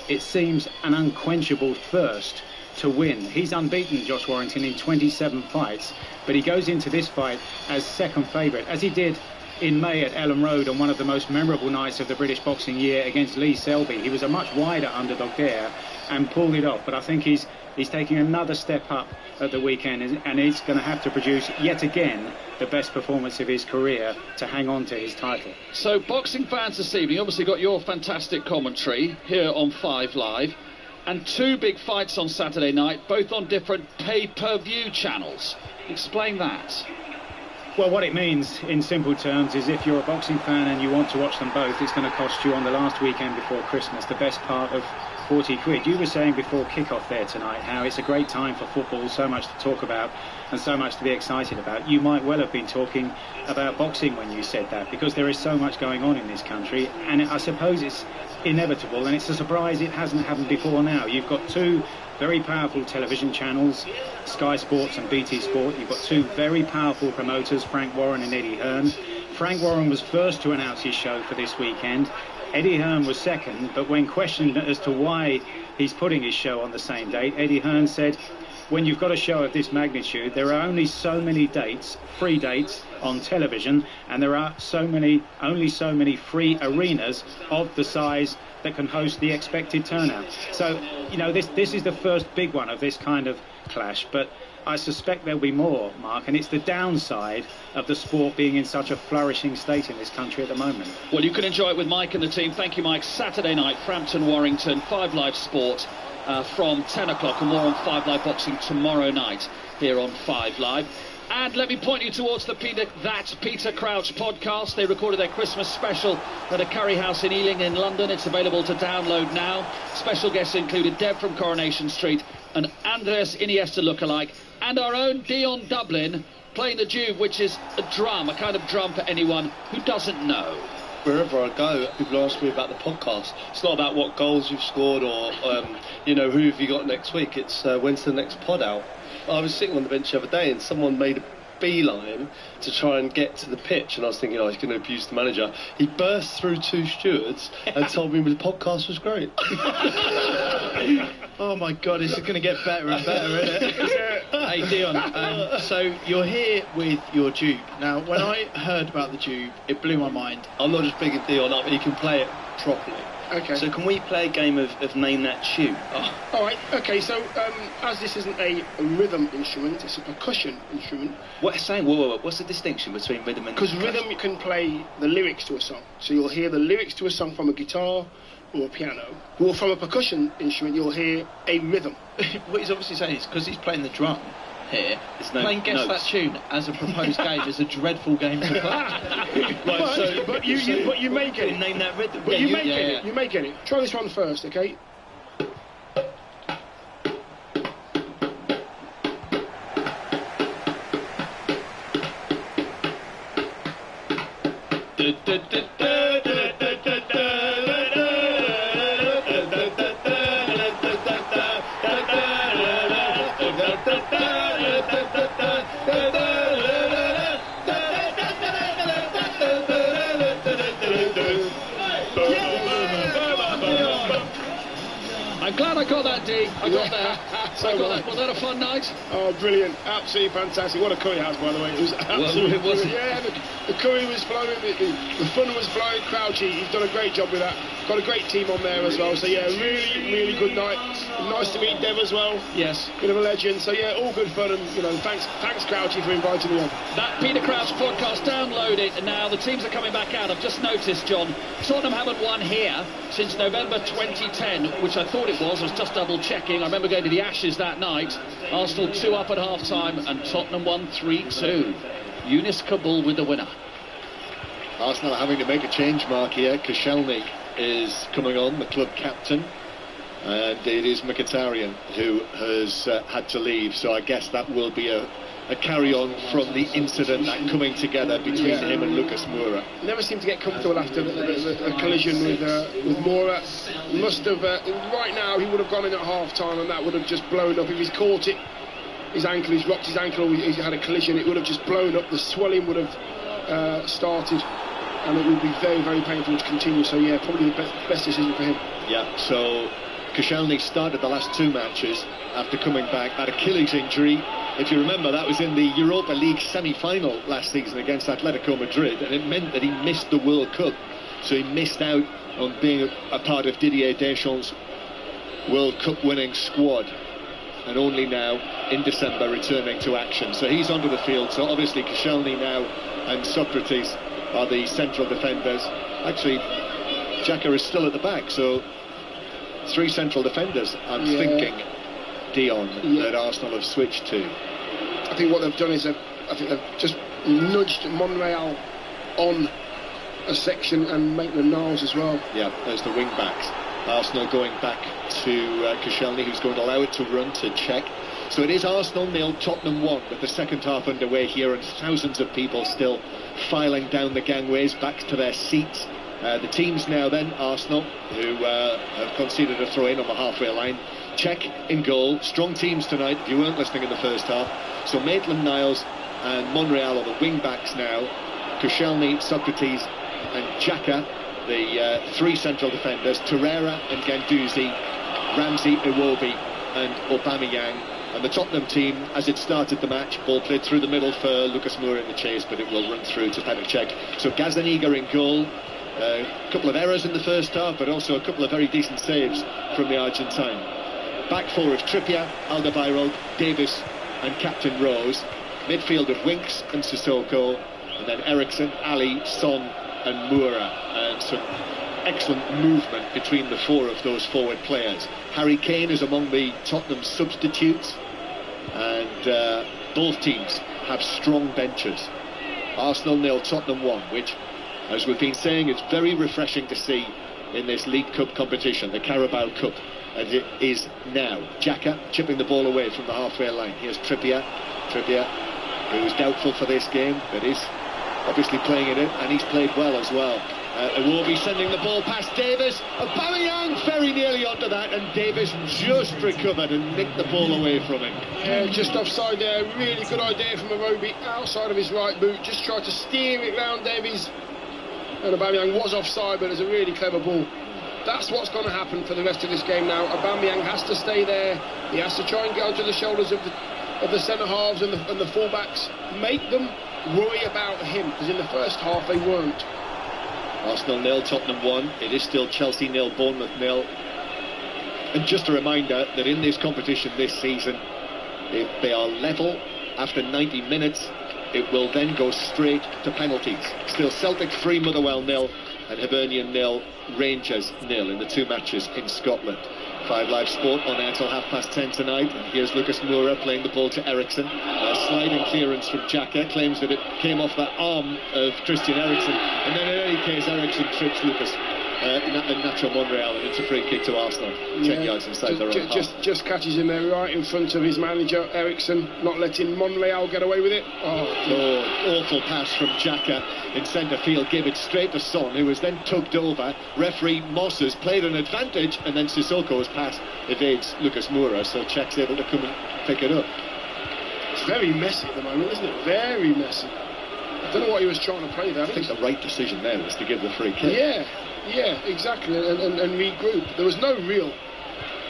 it seems, an unquenchable thirst to win. He's unbeaten, Josh Warrington, in 27 fights, but he goes into this fight as second favourite, as he did in May at Ellen Road on one of the most memorable nights of the British boxing year against Lee Selby. He was a much wider underdog there and pulled it off, but I think he's taking another step up at the weekend, and he's going to have to produce yet again the best performance of his career to hang on to his title. So boxing fans this evening obviously got your fantastic commentary here on 5 Live, and 2 big fights on Saturday night, both on different pay-per-view channels. Explain that. Well, what it means in simple terms is if you're a boxing fan and you want to watch them both, it's going to cost you on the last weekend before Christmas the best part of 40 quid. You were saying before kick-off there tonight how it's a great time for football, so much to talk about and so much to be excited about. You might well have been talking about boxing when you said that, because there is so much going on in this country, and I suppose it's inevitable, and it's a surprise it hasn't happened before now. You've got 2 very powerful television channels, Sky Sports and BT Sport. You've got two very powerful promoters, Frank Warren and Eddie Hearn. Frank Warren was first to announce his show for this weekend. Eddie Hearn was second, but when questioned as to why he's putting his show on the same date, Eddie Hearn said, when you've got a show of this magnitude, there are only so many dates, free dates on television, and there are only so many free arenas of the size that can host the expected turnout. So, you know, this is the first big one of this kind of clash, but I suspect there'll be more, Mark, and it's the downside of the sport being in such a flourishing state in this country at the moment. Well, you can enjoy it with Mike and the team. Thank you, Mike. Saturday night, Frampton Warrington, 5 Live Sport from 10 o'clock, and more on 5 Live Boxing tomorrow night here on 5 Live. And let me point you towards the Peter Crouch podcast. They recorded their Christmas special at a curry house in Ealing in London. It's available to download now. Special guests included Deb from Coronation Street, an Andres Iniesta lookalike, and our own Dion Dublin playing the dube, which is a drum, a kind of drum for anyone who doesn't know. Wherever I go, people ask me about the podcast. It's not about what goals you've scored or, you know, who have you got next week. It's when's the next pod out. I was sitting on the bench the other day and someone made a beeline to try and get to the pitch, and I was thinking, oh, he's going to abuse the manager. He burst through 2 stewards and told me the podcast was great. Oh my God, it's going to get better and better, isn't it? Hey Dion, so you're here with your dube. Now, when I heard about the dube, it blew my mind. I'm not just bigging Dion up, he can play it properly. Okay. So can we play a game of Name That Tune? Oh. All right. Okay. So as this isn't a rhythm instrument, it's a percussion instrument. What saying? Whoa. What's the distinction between rhythm and? Because rhythm, you can play the lyrics to a song. So you'll hear the lyrics to a song from a guitar or a piano. Or from a percussion instrument, you'll hear a rhythm. What he's obviously saying is because he's playing the drum here, playing Guess notes. That Tune as a proposed game is a dreadful game to play. But you may get it. Name that rhythm. But you may get it. You may get it. Try this one first, okay? I'm glad I got that, D. I got that. So was that a fun night? Oh, brilliant. Absolutely fantastic. What a curry house, by the way. It was absolutely brilliant. Yeah, the curry was flowing, the fun was flowing. Crouchy, he's done a great job with that. Got a great team on there as well. So, yeah, really good night. Nice to meet Dev as well. Yes. Bit of a legend. So, yeah, all good fun. And, you know, thanks Crouchy for inviting me on. That Peter Crouch podcast, download it. And now the teams are coming back out. I've just noticed, John, Tottenham haven't won here since November 2010, which I thought it was. I was just double checking. I remember going to the Ashes that night. Arsenal 2 up at half time and Tottenham won 3-2. Yunus Kabul with the winner. Arsenal are having to make a change, Mark, here. Koscielny is coming on, the club captain, and it is Mkhitaryan who has had to leave, so I guess that will be a carry-on from the incident, that coming together between him and Lucas Moura. Never seemed to get comfortable after the collision with Moura. Must have, right now, he would have gone in at half-time and that would have just blown up. If he's caught it, he's rocked his ankle, or he's had a collision, it would have just blown up. The swelling would have started, and it would be very, very painful to continue. So, yeah, probably the best decision for him. Yeah, so Koscielny started the last 2 matches after coming back, had Achilles injury. If you remember, that was in the Europa League semi-final last season against Atletico Madrid, and it meant that he missed the World Cup. So he missed out on being a part of Didier Deschamps' World Cup winning squad, and only now in December returning to action. So he's onto the field. So obviously Koscielny now and Socrates are the central defenders. Actually, Xhaka is still at the back, so 3 central defenders. I'm thinking, Dion, that Arsenal have switched to. I think what they've done is I think they've just nudged Monreal on a section and Maitland Niles as well. Yeah, there's the wing backs. Arsenal going back to Koscielny, who's going to allow it to run to check. So it is Arsenal 0, Tottenham 1, with the second half underway here, and thousands of people still filing down the gangways back to their seats. The teams now then, Arsenal, who have conceded a throw-in on the halfway line, Czech in goal. Strong teams tonight, if you weren't listening in the first half. So Maitland-Niles and Monreal are the wing-backs now. Koscielny, Socrates and Xhaka, the three central defenders. Torreira and Guendouzi, Ramsey, Iwobi and Aubameyang. And the Tottenham team, as it started the match, ball played through the middle for Lucas Moura in the chase, but it will run through to Petr Cech. So Gazzaniga in goal. A couple of errors in the first half, but also a couple of very decent saves from the Argentine. Back four of Trippier, Alderweireld, Davis and Captain Rose. Midfield of Winks and Sissoko, and then Eriksen, Ali, Son and Moura. And some excellent movement between the four of those forward players. Harry Kane is among the Tottenham substitutes, and both teams have strong benches. Arsenal 0, Tottenham 1, which, as we've been saying, it's very refreshing to see in this League Cup competition, the Carabao Cup, as it is now. Xhaka chipping the ball away from the halfway line. Here's Trippier, who's doubtful for this game, but is obviously playing in it, and he's played well as well. Iwobi sending the ball past Davis. Aubameyang very nearly onto that, and Davis just recovered and nicked the ball away from him. Yeah, just offside there. Really good idea from Iwobi, outside of his right boot. Just tried to steer it round Davies. And Aubameyang was offside, but it's a really clever ball. That's what's going to happen for the rest of this game now. Aubameyang has to stay there. He has to try and get onto the shoulders of the centre-halves and the full-backs. Make them worry about him, because in the first half they weren't. Arsenal 0, Tottenham 1. It is still Chelsea 0, Bournemouth 0. And just a reminder that in this competition this season, if they are level after 90 minutes, it will then go straight to penalties. Still Celtic 3, Motherwell 0 and Hibernian 0, Rangers 0 in the two matches in Scotland. 5 Live Sport on air till 10:30 tonight. And here's Lucas Moura playing the ball to Eriksen. A sliding clearance from Xhaka, claims that it came off that arm of Christian Eriksen, and then in any case Eriksen trips Lucas Nacho Monreal, and it's a free kick to Arsenal, 10 yards inside their own half. Just catches him there right in front of his manager Eriksen, not letting Monreal get away with it. Awful pass from Xhaka in centre field, gave it straight to Son, who was then tugged over. Referee Moss has played an advantage, and then Sissoko's pass evades Lucas Moura, so Czech's able to come and pick it up. It's very messy at the moment, isn't it? Very messy. I don't know what he was trying to play there. I think the right decision there was to give the free kick. Yeah, exactly, and regroup. There was no real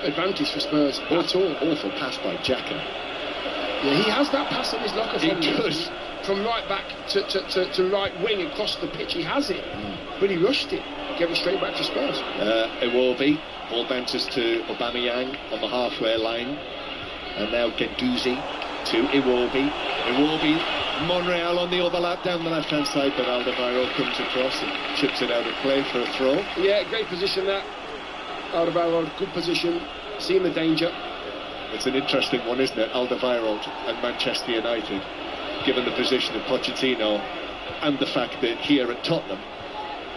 advantage for Spurs at all. Awful pass by Xhaka. Yeah, he has that pass in his locker from right back to right wing across the pitch. He has it, but he rushed it. Gave it straight back to Spurs. Iwobi, ball bounces to Aubameyang on the halfway line, and now Guendouzi to Iwobi. Monreal on the overlap down the left-hand side, but Alderweireld comes across and chips it out of play for a throw. Yeah, great position that. Alderweireld, good position, seeing the danger. It's an interesting one, isn't it? Alderweireld and Manchester United, given the position of Pochettino and the fact that here at Tottenham,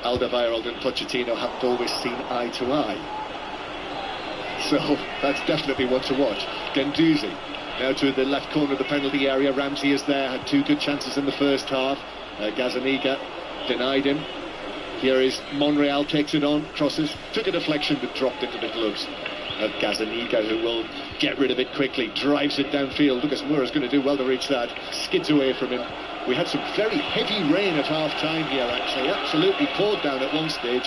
Alderweireld and Pochettino haven't always seen eye to eye. So that's definitely one to watch. Guendouzi now to the left corner of the penalty area. Ramsey is there, had 2 good chances in the first half. Gazzaniga denied him. Here is Monreal, takes it on, crosses, took a deflection but dropped into the gloves of Gazzaniga, who will get rid of it quickly, drives it downfield. Lucas Moura's going to do well to reach that, skids away from him. We had some very heavy rain at half-time here, actually, absolutely poured down at one stage,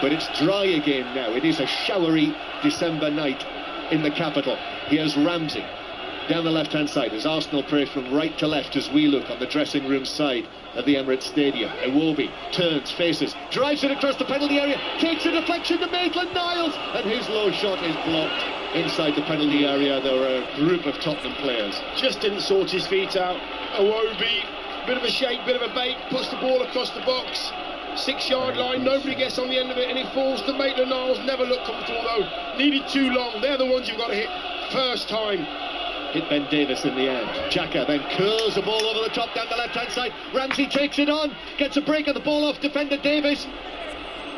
but it's dry again now. It is a showery December night in the capital. Here's Ramsey down the left-hand side as Arsenal pray from right to left as we look on the dressing room side of the Emirates Stadium. Iwobi turns, faces, drives it across the penalty area, takes a deflection to Maitland-Niles, and his low shot is blocked. Inside the penalty area there were a group of Tottenham players. Just didn't sort his feet out. Iwobi, bit of a shake, bit of a bait, puts the ball across the box. 6-yard line, nobody gets on the end of it, and it falls to Maitland-Niles. Never looked comfortable though, needed too long. They're the ones you've got to hit first time. Hit Ben Davis in the end. Xhaka then curls the ball over the top down the left-hand side. Ramsey takes it on, gets a break on the ball off defender Davis.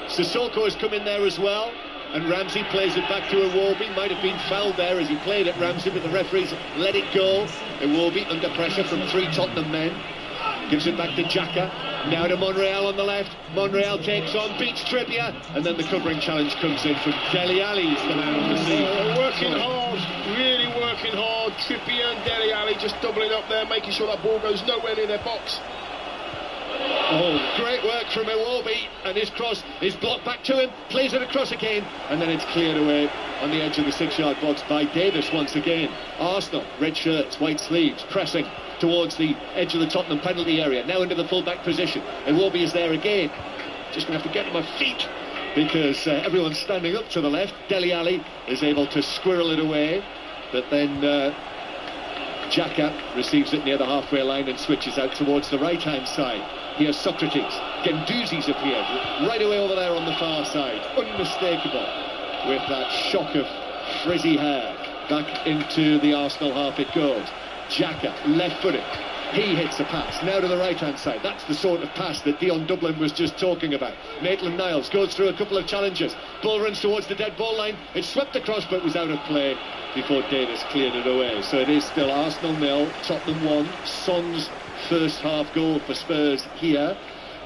Sissoko has come in there as well, and Ramsey plays it back to Iwobi. Might have been fouled there as he played at Ramsey, but the referees let it go. Iwobi under pressure from 3 Tottenham men. gives it back to Xhaka, now to Monreal on the left. Monreal takes on, beats Trippier, and then the covering challenge comes in from Dele Alli, is the man on the scene. Working hard, really working hard. Trippier and Dele Alli just doubling up there, making sure that ball goes nowhere near their box. Oh, great work from Iwobi, and his cross is blocked back to him, plays it across again, and then it's cleared away on the edge of the 6-yard box by Davis once again. Arsenal, red shirts, white sleeves, pressing towards the edge of the Tottenham penalty area, now into the full-back position. Iwobi is there again, just going to have to get to my feet, because everyone's standing up to the left. Dele Alli is able to squirrel it away, but then Xhaka receives it near the halfway line and switches out towards the right-hand side. Here's Socrates. Genduzi's appeared right away over there on the far side. Unmistakable with that shock of frizzy hair. Back into the Arsenal half it goes. Xhaka, left-footed. He hits a pass. Now to the right-hand side. That's the sort of pass that Dion Dublin was just talking about. Maitland-Niles goes through a couple of challenges. Ball runs towards the dead ball line. It's swept across but was out of play before Davis cleared it away. So it is still Arsenal 0, Tottenham 1. Son's first half goal for Spurs here.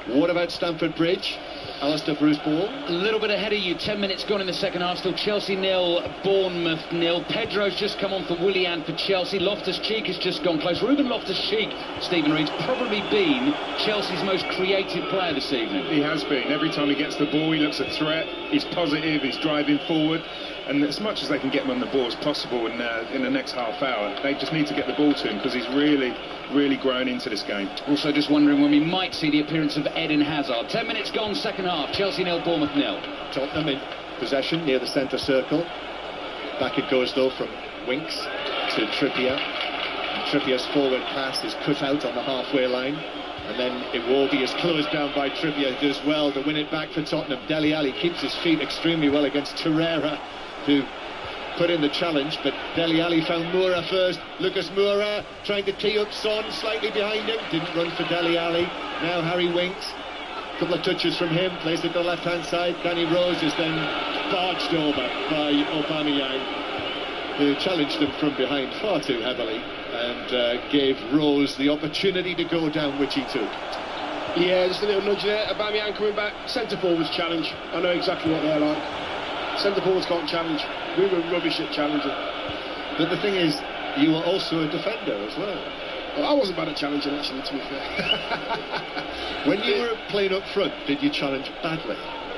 What about Stamford Bridge? Alistair, Bruce Ball? A little bit ahead of you, 10 minutes gone in the second half. Still Chelsea 0, Bournemouth 0. Pedro's just come on for Willian for Chelsea. Loftus-Cheek has just gone close. Ruben Loftus-Cheek, Stephen Reed's probably been Chelsea's most creative player this evening. He has been. Every time he gets the ball, he looks a threat. He's positive, he's driving forward. And as much as they can get him on the ball as possible in the next half hour, they just need to get the ball to him, because he's really grown into this game. Also just wondering when we might see the appearance of Eden Hazard. 10 minutes gone, second half. Chelsea 0, Bournemouth 0. Tottenham in possession near the centre circle. Back it goes though from Winks to Trippier. And Trippier's forward pass is cut out on the halfway line. And then Iwobi is closed down by Trippier, who does well to win it back for Tottenham. Dele Alli keeps his feet extremely well against Torreira, who put in the challenge, but Dele Alli found Moura first. Lucas Moura trying to tee up Son, slightly behind him, didn't run for Dele Alli. Now Harry Winks, a couple of touches from him, plays it to the left hand side. Danny Rose is then barged over by Aubameyang, who challenged him from behind far too heavily and gave Rose the opportunity to go down, which he took. Yeah, just a little nudge there. Aubameyang coming back, centre forwards challenge. I know exactly what they're like. Centre forwards can't challenge. We were rubbish at challenging. But the thing is, you were also a defender as well. Well, I wasn't bad at challenging, actually, to be fair. When you were playing up front, did you challenge badly?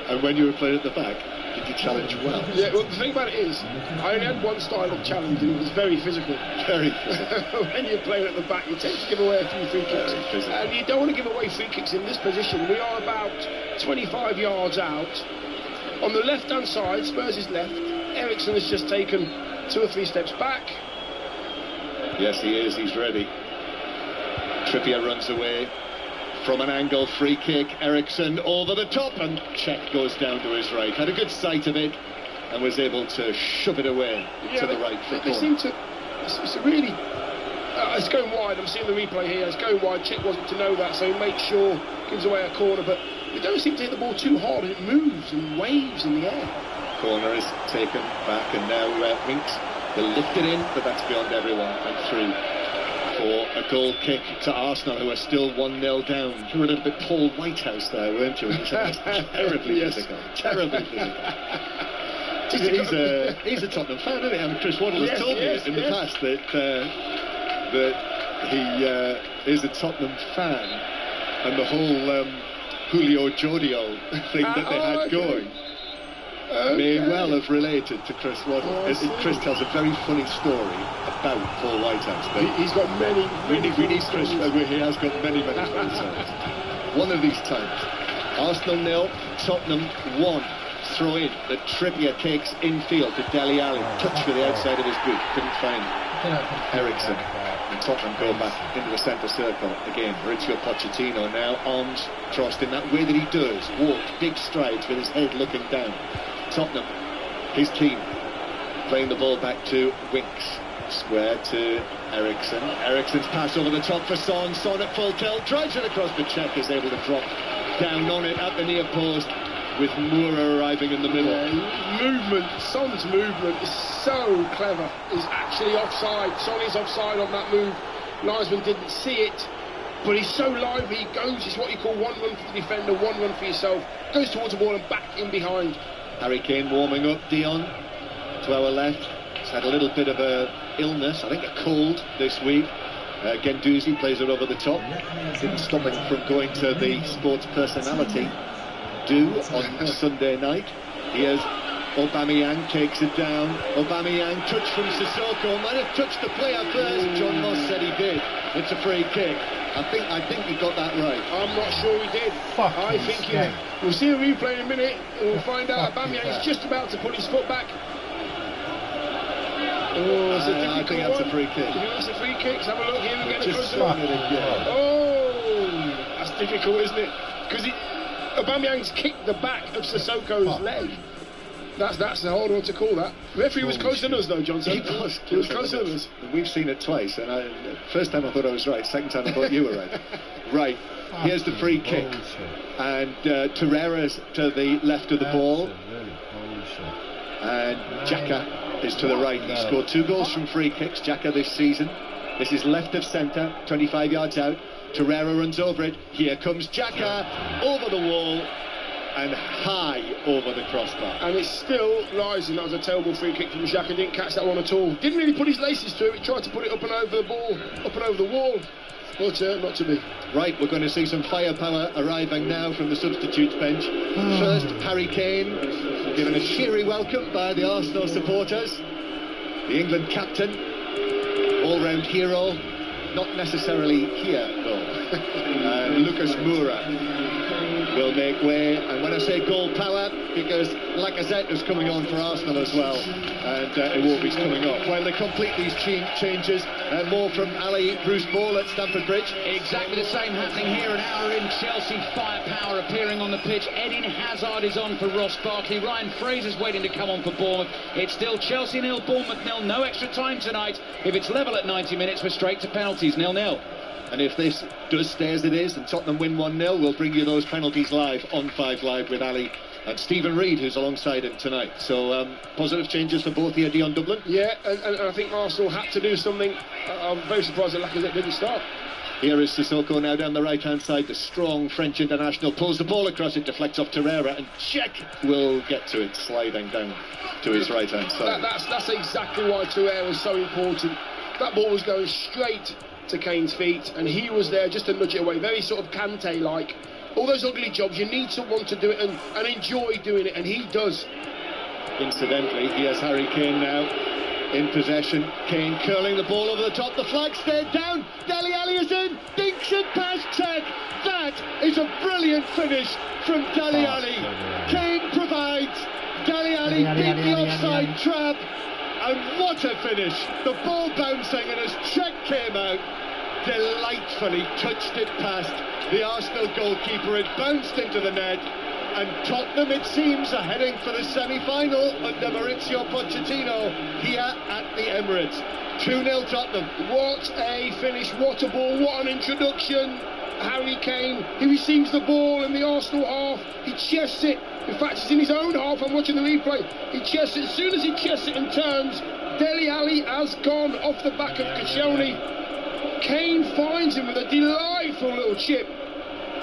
And when you were playing at the back, did you challenge well? Yeah, well, the thing about it is, I only had one style of challenge, and it was very physical. Very physical. When you're playing at the back, you tend to give away a few free kicks. And you don't want to give away free kicks in this position. We are about 25 yards out. On the left-hand side, Spurs is left. Ericsson has just taken 2 or 3 steps back. Yes, he is. He's ready. Trippier runs away from an angle, free kick. Ericsson over the top, and Cech goes down to his right. Had a good sight of it and was able to shove it away to the right. They seem to. It's really. It's going wide. I'm seeing the replay here. It's going wide. Cech wasn't to know that, so he makes sure, gives away a corner, but they don't seem to hit the ball too hard, and it moves and waves in the air. Corner is taken back, and now Winks will lift it in, but that's beyond everyone and through for a goal kick to Arsenal, who are still 1-0 down. You were a little bit Paul Whitehouse there, weren't you? When you said terribly physical. Terribly physical. He's a Tottenham fan, isn't he? I mean, Chris Waddle has told me in the past that he is a Tottenham fan, and the whole Julio Jodio thing that they had going may well have related to Chris Waddle. Chris tells a very funny story about Paul Whitehouse. He's got many we need Chris. He has got many funny stories. One of these times, Arsenal 0, Tottenham 1. Throw in that Trippier takes infield to Dele Alli. Touch with the outside of his boot. Couldn't find Ericsson. And Tottenham go back into the centre circle again. Mauricio Pochettino now, arms crossed in that way that he does. Walked big strides with his head looking down. Tottenham, his team, playing the ball back to Winks. Square to Ericsson. Ericsson's pass over the top for Son. Son at full tilt. Drives it across, but Cech is able to drop down on it at the near post, with Moura arriving in the middle. Son's movement is so clever. He's actually offside. Son is offside on that move. Linesman didn't see it. but he's so lively. He goes, it's what you call one run for the defender, one run for yourself. Goes towards the ball and back in behind. Harry Kane warming up. Dion to our left. He's had a little bit of a illness, I think a cold this week. Guendouzi plays it over the top. Didn't stop him from going to the sports personality do on Sunday night. Here's Aubameyang, takes it down. Aubameyang, touch from Sissoko, might have touched the player first. John Moss said he did. It's a free kick. I think he got that right. I'm not sure he did. I think yeah. We'll see a replay in a minute and we'll find out. Aubameyang's just about to put his foot back. Oh, it's a difficult I think that's one. a free kick. You think that's a free kick? Let's have a look here and get a Just closer look. again. Oh, that's difficult, isn't it? Because Aubameyang's kicked the back of Sissoko's leg. That's a hard one to call that. The referee was closer than us though, Johnson. He was closer than us. We've seen it twice, and first time I thought I was right, second time I thought you were right. Right, here's the free kick, and Torreira's to the left of the ball, and Xhaka is to the right. He scored 2 goals from free kicks, Xhaka, this season. This is left of centre, 25 yards out. Torreira runs over it. Here comes Xhaka, over the wall and high over the crossbar. And it's still rising. That was a terrible free kick from Xhaka. Didn't catch that one at all. Didn't really put his laces through it. He tried to put it up and over the ball, up and over the wall. But not to be. Right, we're going to see some firepower arriving now from the substitutes bench. First, Harry Kane, given a cheery welcome by the Arsenal supporters. The England captain, all-round hero, not necessarily here though. And Lucas Moura will make way, and when I say goal power, because Lacazette is coming on for Arsenal as well, and Iwobi's coming off. While they complete these changes, more from Ali Bruce Ball at Stamford Bridge. Exactly the same happening here. An hour in, Chelsea firepower appearing on the pitch. Eden Hazard is on for Ross Barkley. Ryan Fraser's waiting to come on for Bournemouth. It's still Chelsea 0, Bournemouth 0. No extra time tonight. If it's level at 90 minutes, we're straight to penalties, 0-0. And if this does stay as it is and Tottenham win 1-0, we'll bring you those penalties live on 5 Live with Ali and Stephen Reid, who's alongside him tonight. So positive changes for both here, Dion Dublin. Yeah, and I think Arsenal had to do something. I'm very surprised that Lacazette didn't start. Here is Sissoko now down the right-hand side. The strong French international pulls the ball across, it deflects off Torreira, and Cech will get to it, sliding down to his right-hand side. That's exactly why Torreira is so important. That ball was going straight to Kane's feet, and he was there just to nudge it away, very sort of Kante-like. All those ugly jobs, you need someone to do it and enjoy doing it, and he does. Incidentally, here's Harry Kane now in possession. Kane curling the ball over the top, the flag stayed down, Dele Alli is in, dinks it past Cech. That is a brilliant finish from Dele Alli. Kane provides, Dele Alli beat the offside trap, and what a finish. The ball bouncing, and as Cech came out, delightfully touched it past the Arsenal goalkeeper. It bounced into the net, and Tottenham, it seems, are heading for the semi-final under Maurizio Pochettino here at the Emirates. 2-0 Tottenham. What a finish, what a ball, what an introduction. Harry Kane, he receives the ball in the Arsenal half, he chests it. In fact, it's in his own half. I'm watching the replay. He chests it. As soon as he chests it and turns, Dele Alli has gone off the back of Koscielny. Kane finds him with a delightful little chip.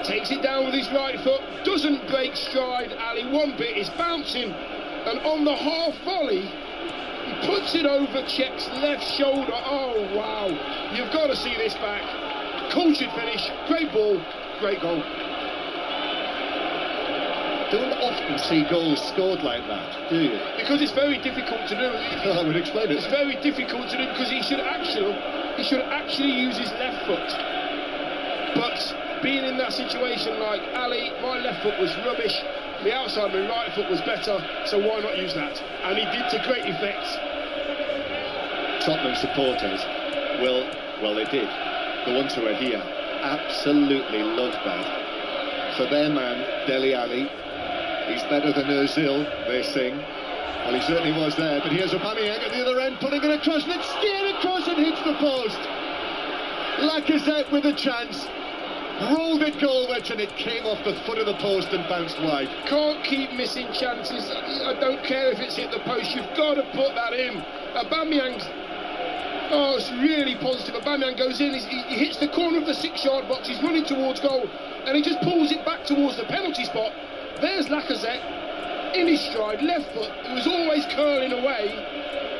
Takes it down with his right foot. Doesn't break stride, Ali, one bit. Is bouncing. And on the half volley, he puts it over Cech's left shoulder. Oh, wow. You've got to see this back. Cultured finish. Great ball. Great goal. Don't often see goals scored like that, do you? Because it's very difficult to do. I would explain it. It's very difficult to do because he should actually use his left foot. But being in that situation like Ali, my left foot was rubbish. The outside of my right foot was better, so why not use that? And he did to great effect. Tottenham supporters well they did. The ones who are here absolutely loved that. For their man, Dele Alli, he's better than Ozil, they sing. Well, he certainly was there, but here's Aubameyang at the other end, putting it across, and it's steered across and hits the post. Lacazette with a chance, rolled it goalwards, and it came off the foot of the post and bounced wide. Can't keep missing chances. I don't care if it's hit the post, you've got to put that in. Aubameyang's Oh, it's really positive. Aubameyang goes in, he hits the corner of the 6-yard box, he's running towards goal, and he just pulls it back towards the penalty spot. There's Lacazette in his stride, left foot. It was always curling away,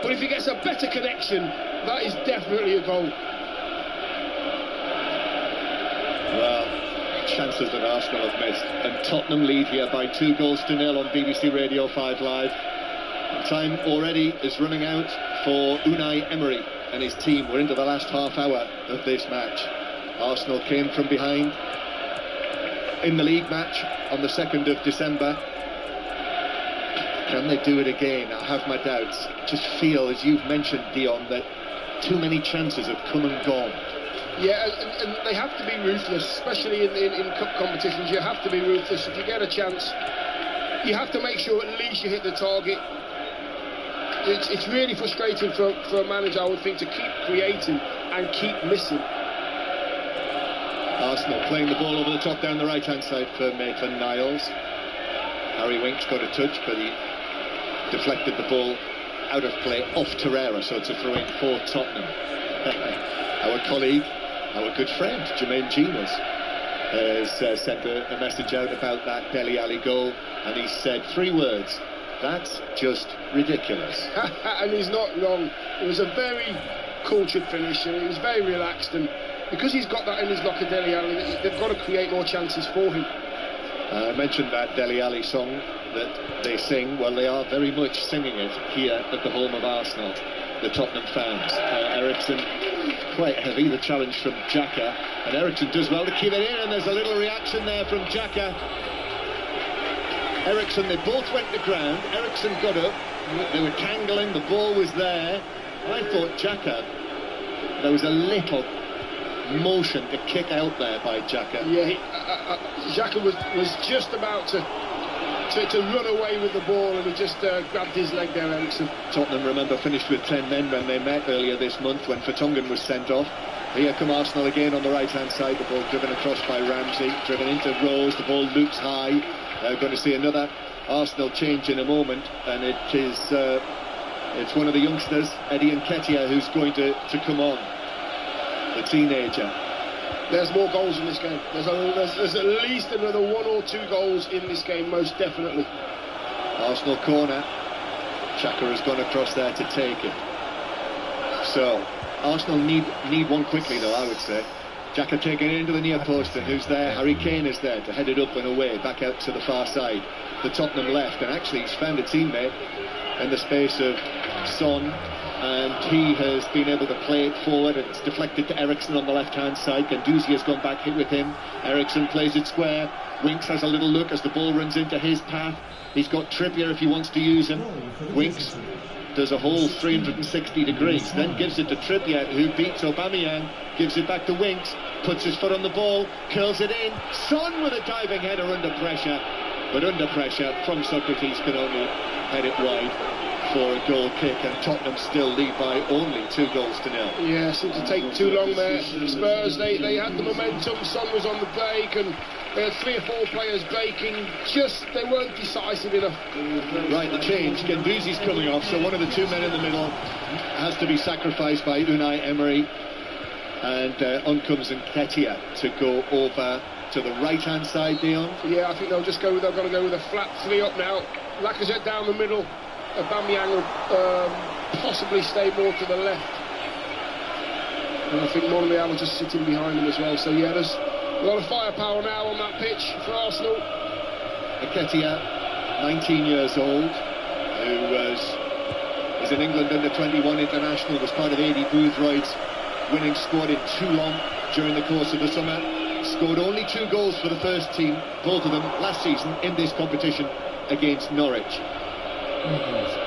but if he gets a better connection, that is definitely a goal. Well, chances that Arsenal have missed, and Tottenham lead here by 2-0 on BBC Radio 5 Live. Time already is running out for Unai Emery and his team. We're into the last half hour of this match. Arsenal came from behind in the league match on the 2nd of December. Can they do it again? I have my doubts. Just feel, as you've mentioned, Dion, that too many chances have come and gone. Yeah, and they have to be ruthless, especially in cup competitions. You have to be ruthless. If you get a chance, you have to make sure at least you hit the target. It's really frustrating for a manager, I would think, to keep creating and keep missing. Arsenal playing the ball over the top down the right-hand side for Maitland-Niles. Harry Winks got a touch, but he deflected the ball out of play off Torreira, so it's a throw-in for Tottenham. Our colleague, our good friend, Jermaine Jenas, has sent a message out about that Dele Alli goal, and he said 3 words: that's just ridiculous. And he's not wrong. It was a very cultured finish, and he was very relaxed, and because he's got that in his locker, Dele Alli, they've got to create more chances for him. I mentioned that Dele Alli song that they sing. Well, they are very much singing it here at the home of Arsenal, the Tottenham fans. Ericsson, quite heavy, the challenge from Xhaka, and Ericsson does well to keep it in, and there's a little reaction there from Xhaka. Ericsson, they both went to ground. Ericsson got up, they were tangling, the ball was there. I thought Xhaka, there was a little motion to kick out there by Xhaka. Yeah, Xhaka was just about to run away with the ball, and he just grabbed his leg there, Ericsson. Tottenham, remember, finished with 10 men when they met earlier this month when Vertonghen was sent off. Here come Arsenal again on the right-hand side. The ball driven across by Ramsey, driven into Rose. The ball loops high. Going to see another Arsenal change in a moment, and it is it's one of the youngsters, Eddie Nketiah, who's going to come on. The teenager. There's more goals in this game. There's at least another 1 or 2 goals in this game, most definitely. Arsenal corner. Xhaka has gone across there to take it. So Arsenal need one quickly, though, I would say. Xhaka taking it into the near post, and who's there? Harry Kane is there to head it up and away, back out to the far side. The Tottenham left, and actually he's found a teammate in the space of Son, and he has been able to play it forward, and it's deflected to Ericsson on the left-hand side. Guendouzi has gone back hit with him. Ericsson plays it square. Winks has a little look as the ball runs into his path. He's got Trippier if he wants to use him. Winks does a whole 360 degrees, then gives it to Trippier, who beats Aubameyang, gives it back to Winks, puts his foot on the ball, curls it in. Son with a diving header under pressure, but under pressure from Socrates can only head it wide for a goal kick, and Tottenham still lead by only 2-0. Yeah, seemed to take too long there. Spurs, they had the momentum. Son was on the break, and they had 3 or 4 players breaking. Just, they weren't decisive enough. Right, the change. Guendouzi's coming off, so one of the 2 men in the middle has to be sacrificed by Unai Emery, and on comes Nketiah to go over to the right-hand side, Dion. Yeah, I think they're going to go with a flat 3 up now. Lacazette down the middle. Aubameyang will possibly stay more to the left, and I think Monreal is just sitting behind him as well. So yeah, there's a lot of firepower now on that pitch for Arsenal. Nketiah, 19 years old, who was an England under-21 international, was part of Eddie Boothroyd's winning squad in Toulon during the course of the summer. Scored only 2 goals for the first team, both of them last season in this competition against Norwich.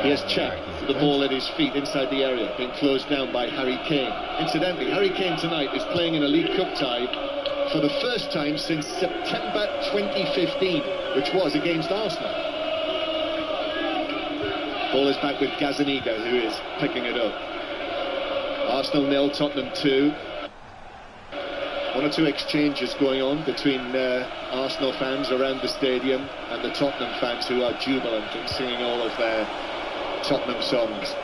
He has checked the ball at his feet inside the area, being closed down by Harry Kane. Incidentally, Harry Kane tonight is playing in a League Cup tie for the first time since September 2015, which was against Arsenal. Ball is back with Gazzaniga, who is picking it up. Arsenal 0, Tottenham 2. 1 or 2 exchanges going on between Arsenal fans around the stadium and the Tottenham fans, who are jubilant and singing all of their Tottenham songs.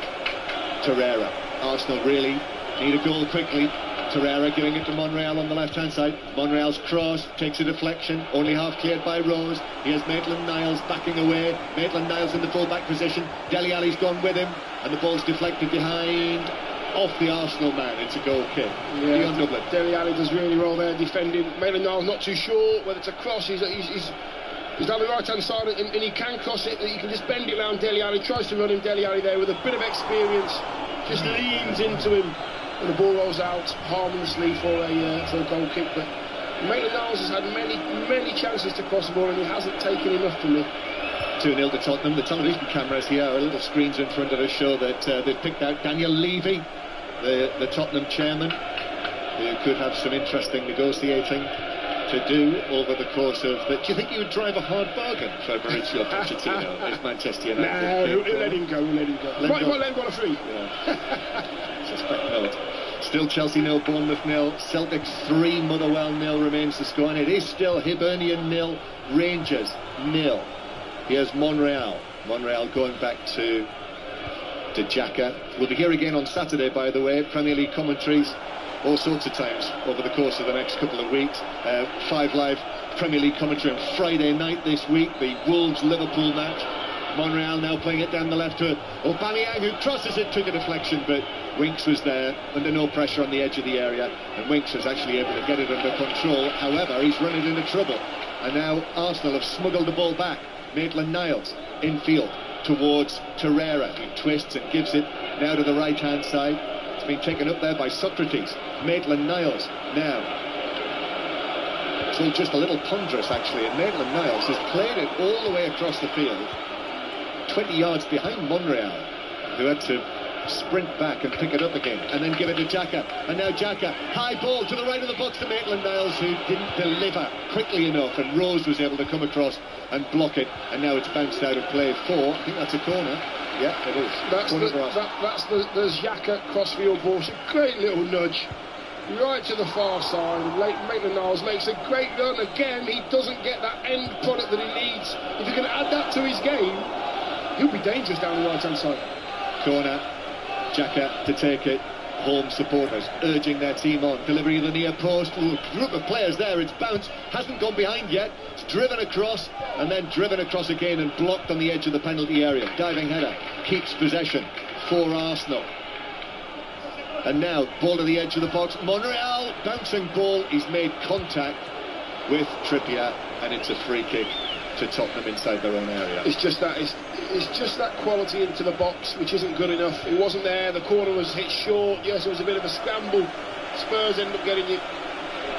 Torreira. Arsenal really Need a goal quickly. Torreira giving it to Monreal on the left-hand side. Monreal's cross takes a deflection, only half cleared by Rose. Here's Maitland-Niles backing away. Maitland-Niles in the full-back position. Dele Alli's gone with him, and the ball's deflected behind, off the Arsenal man. It's a goal kick. Beyond Dublin. Dele Alli does really well there defending. Maitland-Niles not too sure whether it's a cross. He's down the right-hand side, and he can cross it. He can just bend it around Dele Alli. Tries to run him. Dele Alli there with a bit of experience, just leans into him. And the ball rolls out harmlessly for a goal kick, but Maitland-Niles has had many chances to cross the ball, and he hasn't taken enough from it. 2-0 to Tottenham. The television cameras here, our little screens in front of us, show that they've picked out Daniel Levy, the Tottenham chairman, who could have some interesting negotiating to do over the course of the... Do you think he would drive a hard bargain for Mauricio Pochettino if Manchester United... No, he'll let him go, Might let him go on a free. Yeah. Suspect not. Still Chelsea 0, Bournemouth 0, Celtic 3, Motherwell 0 remains the score, and it is still Hibernian 0, Rangers 0. Here's Monreal. Monreal going back to Xhaka. We'll be here again on Saturday, by the way. Premier League commentaries all sorts of times over the course of the next couple of weeks. 5 Live Premier League commentary on Friday night this week, the Wolves-Liverpool match. Monreal now playing it down the left to Aubameyang, who crosses it, took a deflection, but Winks was there under no pressure on the edge of the area, and Winks was actually able to get it under control. However, he's run it into trouble, and now Arsenal have smuggled the ball back. Maitland-Niles infield towards Torreira, who twists and gives it now to the right-hand side. It's been taken up there by Socrates. Maitland-Niles now. It's all just a little ponderous, actually, and Maitland-Niles has played it all the way across the field, 20 yards behind Monreal, who had to sprint back and pick it up again, and then give it to Xhaka. And now Xhaka, high ball to the right of the box to Maitland-Niles, who didn't deliver quickly enough, and Rose was able to come across and block it, and now it's bounced out of play for, I think that's a corner. Yeah, it is. That's the Xhaka crossfield ball. It's a great little nudge right to the far side, and Maitland-Niles makes a great run. Again, he doesn't get that end product that he needs. If he can add that to his game, he'll be dangerous down the right-hand side. Corner, Xhaka to take it. Home supporters urging their team on. Delivery of the near post. Ooh, group of players there. It's bounced. Hasn't gone behind yet. It's driven across and then driven across again and blocked on the edge of the penalty area. Diving header keeps possession for Arsenal. And now ball to the edge of the box. Monreal, bouncing ball. He's made contact with Trippier, and it's a free kick to Tottenham inside their own area. It's just that quality into the box which isn't good enough. It wasn't there. The corner was hit short. Yes, it was a bit of a scramble. Spurs end up getting it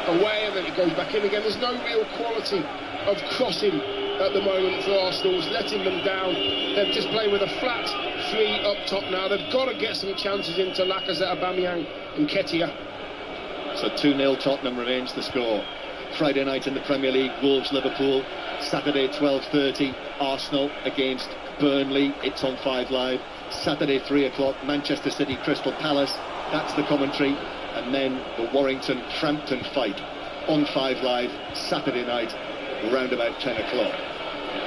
away, and then it goes back in again. There's no real quality of crossing at the moment for Arsenal. It's letting them down. They're just playing with a flat 3 up top now. They've got to get some chances into Lacazette, Aubameyang and Nketiah. So 2-0 Tottenham remains the score. Friday night in the Premier League, Wolves-Liverpool. Saturday 12:30, Arsenal against Burnley. It's on 5 Live. Saturday 3 o'clock, Manchester City Crystal Palace. That's the commentary. And then the Warrington-Frampton fight on 5 Live Saturday night, around about 10 o'clock.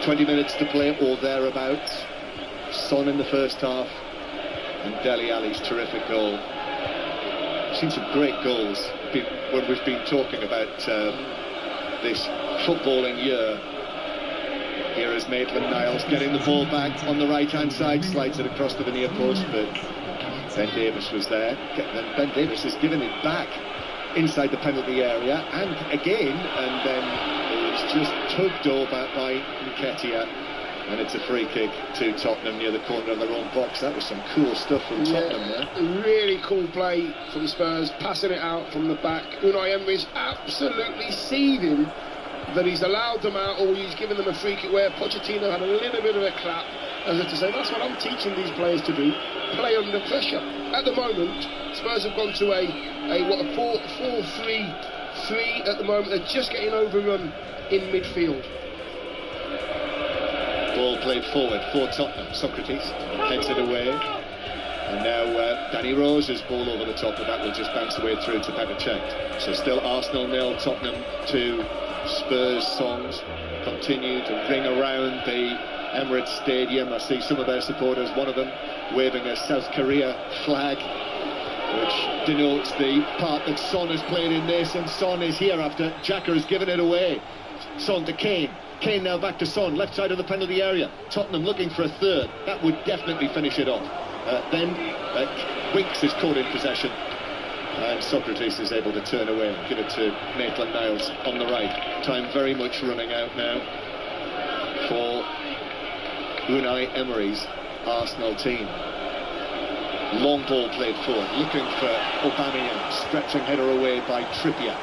20 minutes to play or thereabouts. Son in the first half, and Dele Alli's terrific goal. I've seen some great goals when we've been talking about this footballing year. Here is Maitland-Niles getting the ball back on the right-hand side, slides it across to the near post, but Ben Davies was there. Ben Davies has given it back inside the penalty area, and again, and then it's just tugged over by Nketiah, and it's a free kick to Tottenham near the corner of their own box. That was some cool stuff from Tottenham there. Really cool play from Spurs, passing it out from the back. Unai Emery's absolutely seething that he's allowed them out, or he's given them a free kick, where Pochettino had a little bit of a clap, as if to say, that's what I'm teaching these players to do, play under pressure. At the moment, Spurs have gone to a 4-3-3 at the moment. They're just getting overrun in midfield. Ball played forward for Tottenham. Socrates heads it away, and now Danny Rose's ball over the top, but that will just bounce away through to Petr Cech. So still Arsenal 0, Tottenham 2. Spurs songs continue to ring around the Emirates Stadium. I see some of their supporters, one of them waving a South Korea flag which denotes the part that Son has played in this, and Son is here after Xhaka has given it away. Son to Kane. Kane now back to Son, left side of the penalty area. Tottenham looking for a third. That would definitely finish it off. Then Winks is caught in possession, and Socrates is able to turn away and give it to Maitland-Niles on the right. Time very much running out now for Unai Emery's Arsenal team. Long ball played forward, looking for Aubameyang, stretching header away by Trippier.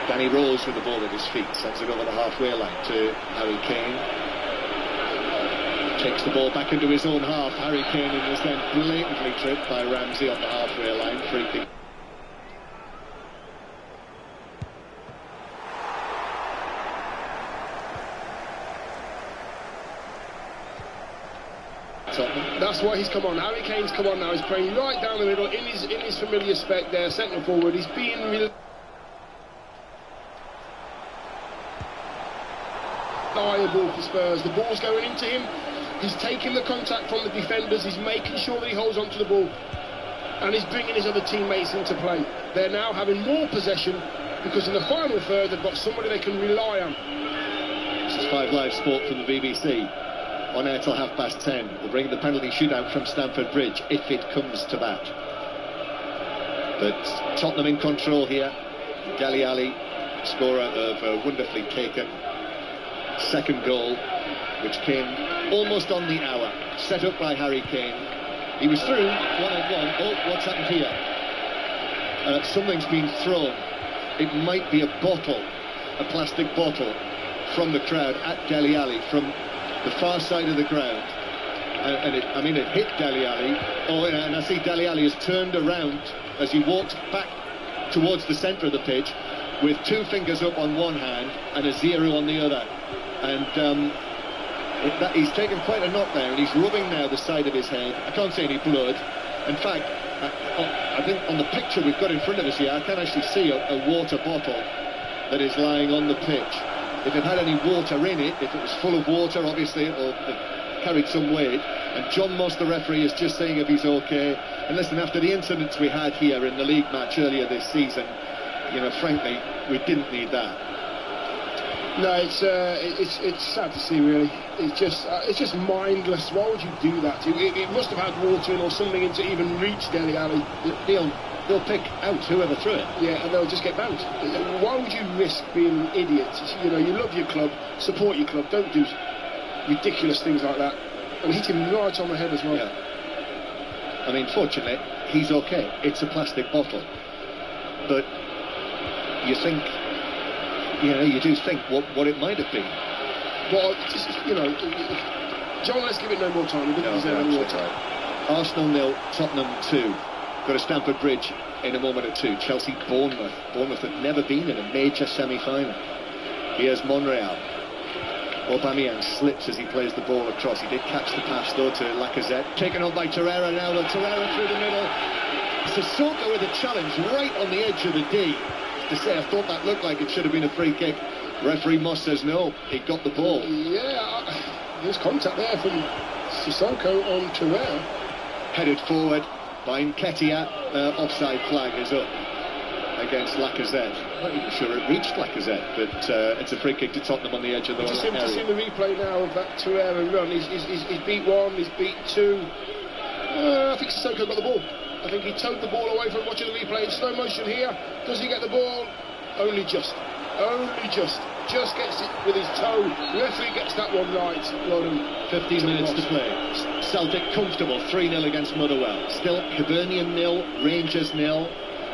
Danny Rose with the ball at his feet, sends it over the halfway line to Harry Kane. Takes the ball back into his own half. Harry Kane is then blatantly tripped by Ramsey on the halfway line. Free kick. That's why he's come on. Harry Kane's come on now. He's playing right down the middle in his familiar spec there, centre forward. He's being reliable for Spurs. The ball's going into him. He's taking the contact from the defenders. He's making sure that he holds on to the ball, and he's bringing his other teammates into play. They're now having more possession because in the final third they've got somebody they can rely on. This is 5 Live Sport from the BBC. On air till 10:30. We'll bring the penalty shootout from Stamford Bridge if it comes to that. But Tottenham in control here. Dele Alli, scorer of a wonderfully taken second goal, which came almost on the hour. Set up by Harry Kane. He was through one-on-one. Oh, what's happened here? Something's been thrown. It might be a bottle, a plastic bottle, from the crowd at Dele Alli from the far side of the ground, and it hit Dele Alli. Oh, and I see Dele Alli has turned around as he walks back towards the centre of the pitch with 2 fingers up on one hand and a 0 on the other, and he's taken quite a knock there, and he's rubbing now the side of his head. I can't see any blood. In fact, I think on the picture we've got in front of us here, I can actually see a water bottle that is lying on the pitch. If it had any water in it, if it was full of water, obviously it will have carried some weight. And John Moss, the referee, is just saying if he's okay. And listen, after the incidents we had here in the league match earlier this season, you know, frankly, we didn't need that. No, it's sad to see, really. It's just mindless. Why would you do that? It must have had water in or something in to even reach Dele Alli. They'll pick out whoever threw it. Yeah, and they'll just get bounced. Why would you risk being idiots? You know, you love your club, support your club, don't do ridiculous things like that. And hit him right on the head as well. Yeah. I mean, fortunately, he's okay. It's a plastic bottle. But you think, you do think what it might have been. Well, John, let's give it no more time. He doesn't deserve any more time. Arsenal 0, Tottenham 2. Got to Stamford Bridge in a moment or two. Chelsea, Bournemouth. Bournemouth have never been in a major semi-final. Here's Monreal. Aubameyang slips as he plays the ball across. He did catch the pass though to Lacazette. Taken on by Torreira now. Torreira through the middle. Sissoko with a challenge right on the edge of the D. To say, I thought that looked like it should have been a free kick. Referee Moss says no. He got the ball. Yeah, there's contact there from Sissoko on Torreira. Headed forward by Nketiah. Offside flag is up against Lacazette. I'm not even sure it reached Lacazette, but it's a free kick to Tottenham on the edge of the area. Just seeing the replay now of that Torreira run. He's beat one, he's beat two. I think Sissoko got the ball. I think he towed the ball away from watching the replay in slow motion here. Does he get the ball? Only just. Just gets it with his toe. The referee gets that one right. 15 minutes to play. Celtic comfortable, 3-0 against Motherwell. Still Hibernian 0, Rangers 0.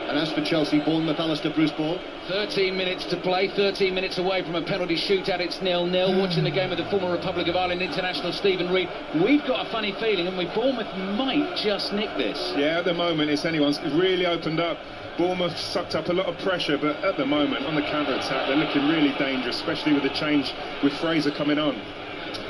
And as for Chelsea, Bournemouth, Alistair Bruce Ball. 13 minutes to play, 13 minutes away from a penalty shootout. It's 0-0. Watching the game with the former Republic of Ireland international Stephen Reid. We've got a funny feeling, and Bournemouth might just nick this. Yeah, at the moment it's anyone's. It really opened up. Bournemouth sucked up a lot of pressure, but at the moment on the counter-attack they're looking really dangerous, especially with the change with Fraser coming on.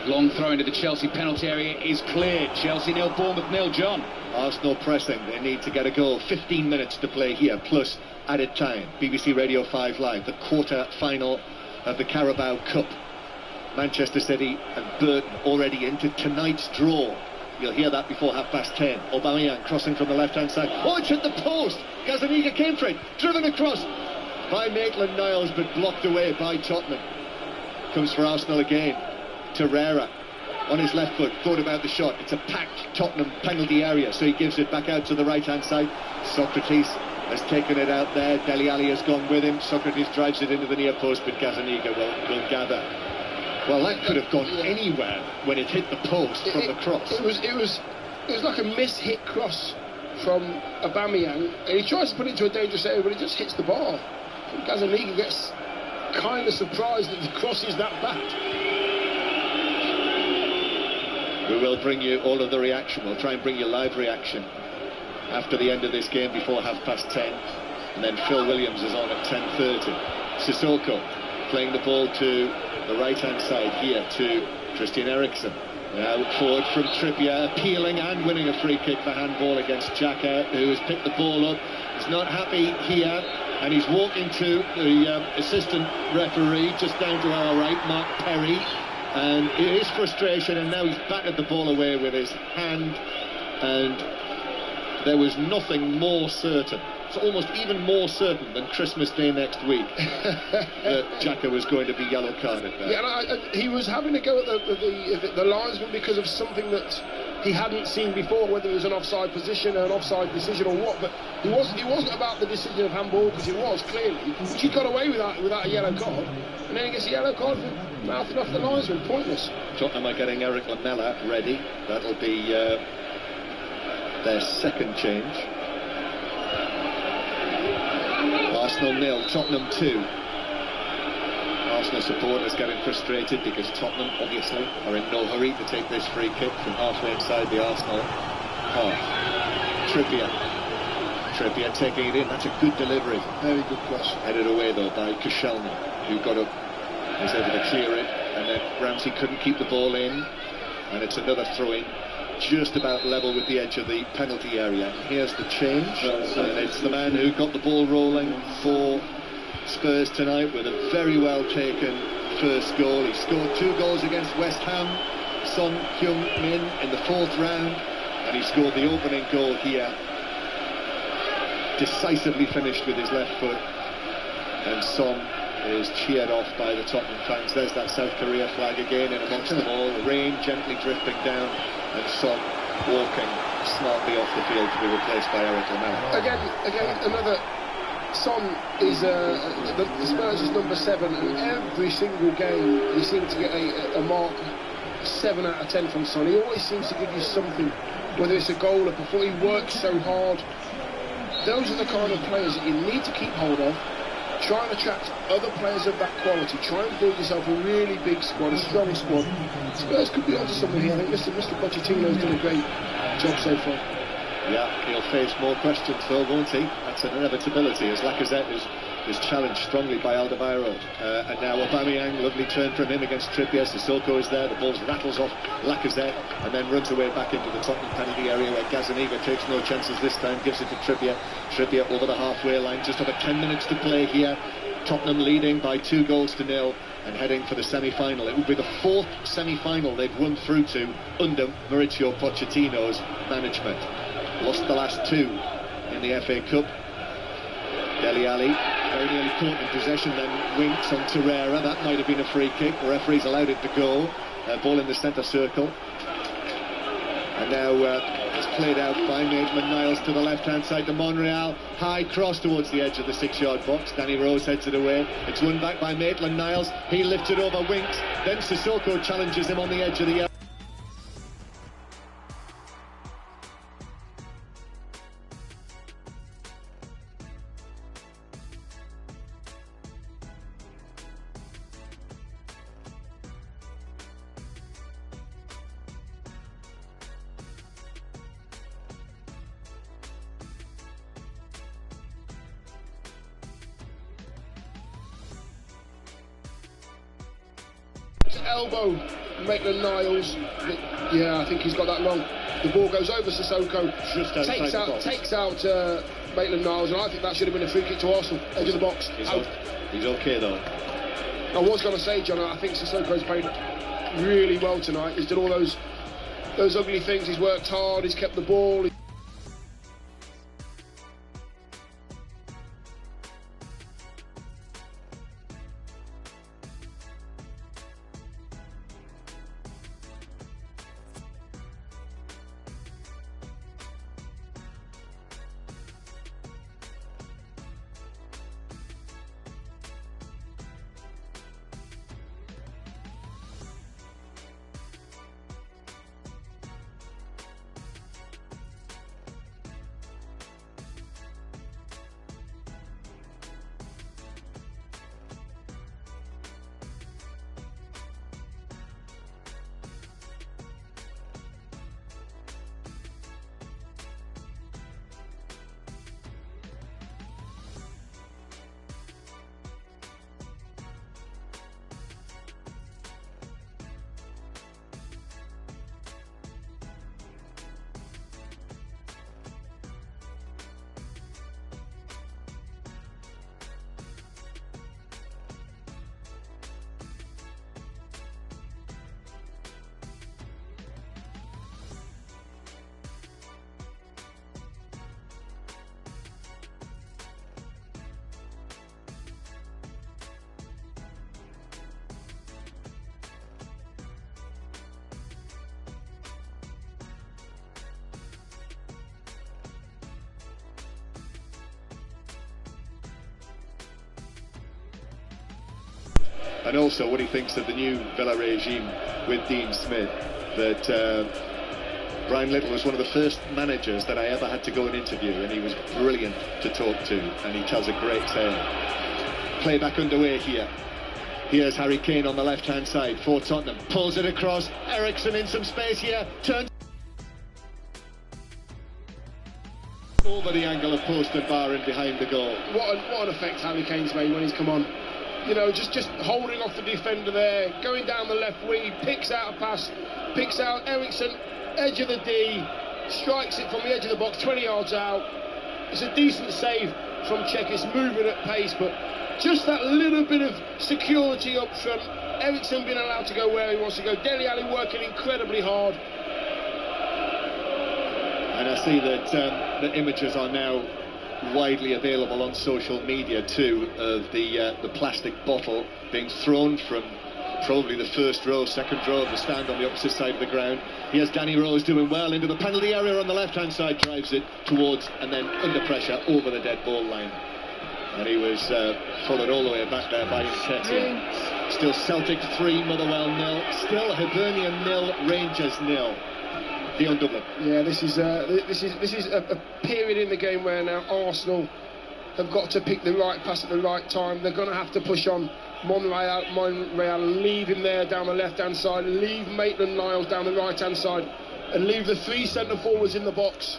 Long throw into the Chelsea penalty area is cleared. Chelsea 0, Bournemouth 0. John. Arsenal pressing. They need to get a goal. 15 minutes to play here, plus added time. BBC Radio 5 Live, the quarter-final of the Carabao Cup. Manchester City and Burton already into tonight's draw You'll hear that before 10:30. Aubameyang crossing from the left-hand side. Oh, it's hit the post. Gazaniga came for it. Driven across by Maitland-Niles, but blocked away by Tottenham. Comes for Arsenal again. Torreira on his left foot, thought about the shot. It's a packed Tottenham penalty area, so he gives it back out to the right-hand side. Socrates has taken it out there. Dele Alli has gone with him. Socrates drives it into the near post, but Gazaniga will gather. Well, that could have gone anywhere when it hit the post from the cross. It was like a mis-hit cross from Aubameyang, and he tries to put it into a dangerous area, but it just hits the bar. And Gazaniga gets kind of surprised that the cross is that bad. We will bring you all of the reaction. We'll try and bring you live reaction after the end of this game before 10:30, and then Phil Williams is on at 10:30. Sissoko playing the ball to the right-hand side here to Christian Eriksen. Now forward from Trippier, appealing and winning a free kick for handball against Xhaka, who has picked the ball up. He's not happy here, and he's walking to the assistant referee just down to our right, Mark Perry, and it is frustration, and now he's batted the ball away with his hand, and there was nothing more certain. It's almost even more certain than Christmas Day next week that Xhaka was going to be yellow carded there. Yeah, and he was having to go at the linesman because of something that he hadn't seen before, whether it was an offside position or an offside decision or what. But it wasn't about the decision of handball, because it was clearly. But he got away without a yellow card, and then he gets a yellow card for mouthing off the linesman. Pointless. Tottenham are getting Eric Lamela ready. That'll be their second change. Arsenal 0, Tottenham 2. Arsenal supporters getting frustrated because Tottenham obviously are in no hurry to take this free kick from halfway inside the Arsenal half. Trippier taking it in. That's a good delivery. Very good cross. Headed away though by Koscielny, who got up, was able to clear it, and then Ramsey couldn't keep the ball in, and it's another throw-in. Just about level with the edge of the penalty area. Here's the change, and it's the man who got the ball rolling for Spurs tonight with a very well taken first goal. He scored 2 goals against West Ham, Son Heung-min, in the 4th round, and he scored the opening goal here. Decisively finished with his left foot, and Son is cheered off by the Tottenham fans. There's that South Korea flag again in amongst them all. The rain gently drifting down, and Son walking smartly off the field to be replaced by Eric Lamela. Again, another. Son is the Spurs is number 7, and every single game he seems to get a mark 7 out of 10 from Son. He always seems to give you something, whether it's a goal or before. He works so hard. Those are the kind of players that you need to keep hold of. Try and attract other players of that quality. Try and build yourself a really big squad, a strong squad. Spurs could be onto something here. I think Mr. Pochettino's done a great job so far. Yeah, he'll face more questions though, won't he? That's an inevitability, as Lacazette is challenged strongly by Alderweireld. And now Aubameyang, lovely turn from him against Trippier. Sissoko is there, the ball rattles off Lacazette and then runs away back into the Tottenham penalty area, where Gazaniga takes no chances this time, gives it to Trippier. Trippier over the halfway line, just over 10 minutes to play here. Tottenham leading by 2 goals to 0 and heading for the semi-final. It will be the 4th semi-final they've won through to under Mauricio Pochettino's management. Lost the last 2 in the FA Cup. Dele Alli very nearly caught in possession, then winks on Torreira. That might have been a free kick. The referee's allowed it to go. Ball in the centre circle. And now it's played out by Maitland-Niles to the left-hand side to Monreal. High cross towards the edge of the 6-yard box. Danny Rose heads it away. It's won back by Maitland-Niles. He lifts it over, winks. Then Sissoko challenges him on the edge of the area. Elbow Maitland-Niles, yeah, I think he's got that wrong. The ball goes over Sissoko, takes out Maitland-Niles, and I think that should have been a free kick to Arsenal, edge of the box. He's okay though. I was going to say, John, I think Sissoko's played really well tonight. He's done all those those ugly things. He's worked hard, he's kept the ball. And also what he thinks of the new Villa regime with Dean Smith, that Brian Little was one of the first managers that I ever had to go and interview, and he was brilliant to talk to, and he tells a great tale. Play back underway here. Here's Harry Kane on the left-hand side for Tottenham. Pulls it across. Ericsson in some space here. Turns over the angle of post and bar and behind the goal. What an effect Harry Kane's made when he's come on. You know, just holding off the defender there, going down the left wing, picks out a pass, picks out Ericsson, edge of the D, strikes it from the edge of the box, 20 yards out. It's a decent save from Cech. It's moving at pace, but just that little bit of security up front. Ericsson being allowed to go where he wants to go. Dele Alli working incredibly hard. And I see that the images are now widely available on social media too, of the plastic bottle being thrown from probably the first row, second row of the stand on the opposite side of the ground. Here's Danny Rose doing well into the penalty area on the left-hand side, drives it towards and then under pressure over the dead ball line. And he was followed all the way back there by Nketiah. Still Celtic 3, Motherwell 0. Still Hibernian 0, Rangers 0. Dion Dublin. Yeah, this is a period in the game where now Arsenal have got to pick the right pass at the right time. They're going to have to push on. Monreal, leave him there down the left-hand side, leave Maitland-Niles down the right-hand side, and leave the three centre-forwards in the box.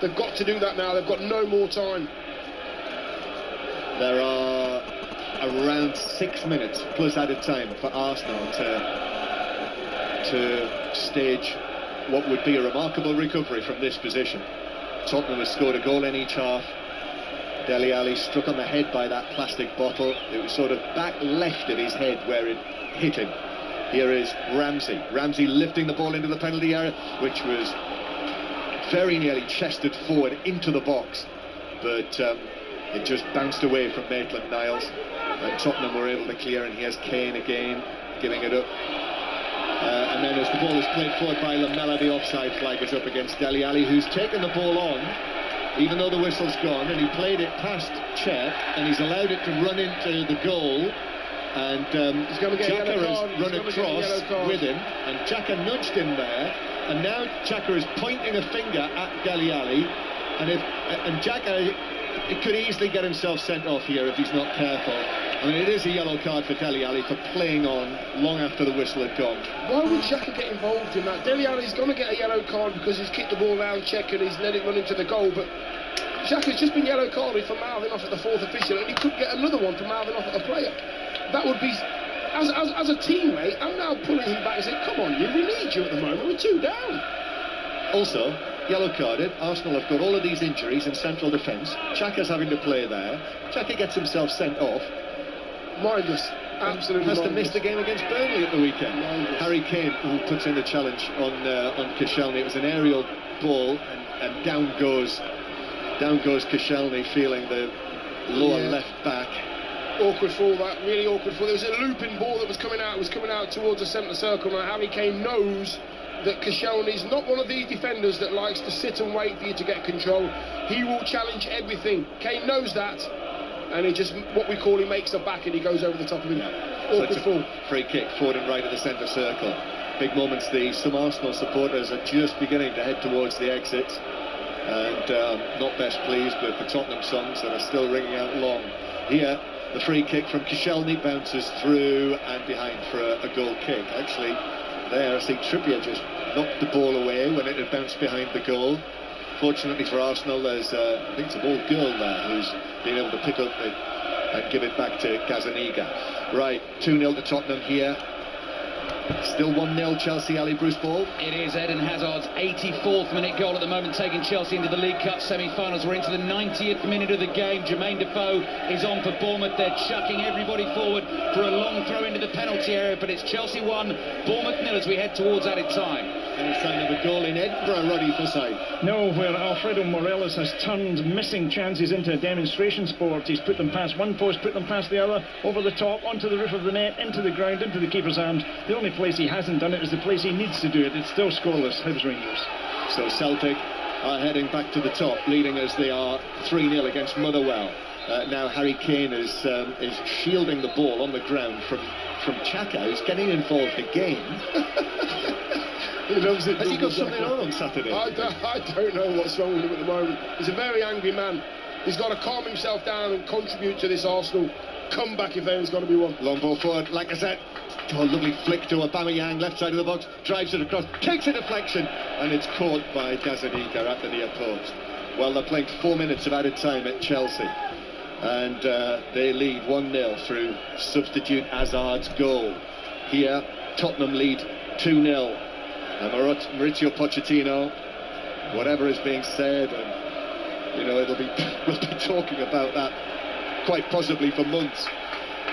They've got to do that now. They've got no more time. There are around 6 minutes plus added time for Arsenal to stage what would be a remarkable recovery from this position. Tottenham has scored a goal in each half. Dele Alli struck on the head by that plastic bottle. It was sort of back left of his head where it hit him. Here is Ramsey. Ramsey lifting the ball into the penalty area, which was very nearly chested forward into the box, but it just bounced away from Maitland-Niles, and Tottenham were able to clear. And here's Kane again, giving it up. And then as the ball is played forward by Lamela, the offside flag is up against Dele Alli, who's taken the ball on, even though the whistle's gone, and he played it past Cech, and he's allowed it to run into the goal. And Xhaka has run across with him, and Xhaka nudged him there, and now Xhaka is pointing a finger at Dele Alli, and Xhaka, it could easily get himself sent off here if he's not careful. I mean, it is a yellow card for Dele Alli for playing on long after the whistle had gone. Why would Xhaka get involved in that? Dele Alli's going to get a yellow card because he's kicked the ball round Cech and he's let it run into the goal, but Xhaka's just been yellow carded for mouthing off at the fourth official, and he could get another one for mouthing off at a player. That would be, as a teammate, I'm now pulling him back and saying, come on, we need you at the moment, we're 2 down. Also, yellow carded, Arsenal have got all of these injuries in central defence. Xhaka's having to play there. Xhaka gets himself sent off. Mindless. Absolutely has to mindless. miss the game against Burnley at the weekend. Harry Kane, who puts in the challenge on Koscielny. It was an aerial ball, and down goes Koscielny, feeling the lower left back. Awkward fall, that really awkward fall. There was a looping ball that was coming out. It was coming out towards the centre circle. Now Harry Kane knows that Koscielny's not one of these defenders that likes to sit and wait for you to get control. He will challenge everything. Kane knows that, and he just, what we call, he makes the back and he goes over the top of him. Awkward fall. Free kick forward and right of the centre circle. Big moments these. Some Arsenal supporters are just beginning to head towards the exit, and not best pleased with the Tottenham songs that are still ringing out long. Here, the free kick from Koscielny bounces through and behind for a goal kick. Actually, there I see Trippier just knocked the ball away when it had bounced behind the goal. Fortunately for Arsenal, there's I think it's a ball girl there who's been able to pick up and give it back to Gazzaniga. Right, 2-0 to Tottenham here. Still 1-0 Chelsea, Ali Bruce Ball. It is Eden Hazard's 84th minute goal at the moment, taking Chelsea into the League Cup semi-finals. We're into the 90th minute of the game. Jermaine Defoe is on for Bournemouth. They're chucking everybody forward for a long throw into the penalty area, but it's Chelsea 1, Bournemouth 0 as we head towards added time. Any sign of a goal in Edinburgh, Roddy Forsyth? No, where Alfredo Morelos has turned missing chances into a demonstration sport. He's put them past one post, put them past the other, over the top, onto the roof of the net, into the ground, into the keeper's arms. The only place he hasn't done it is the place he needs to do it. It's still scoreless, Hibs Rangers. So Celtic are heading back to the top, leading as they are 3-0 against Motherwell. Now Harry Kane is shielding the ball on the ground from Xhaka, who's getting involved again. Has he got something on Saturday? I don't know what's wrong with him at the moment. He's a very angry man. He's got to calm himself down and contribute to this Arsenal comeback if there is going to be one. Long ball forward, like I said. Oh, lovely flick to Aubameyang, left side of the box, drives it across, takes a deflection, and it's caught by Gazzaniga at the near post. Well, they're playing 4 minutes of added time at Chelsea, and they lead 1-0 through substitute Hazard's goal. Here, Tottenham lead 2-0. And Mauricio Pochettino, whatever is being said, and we'll be talking about that quite possibly for months,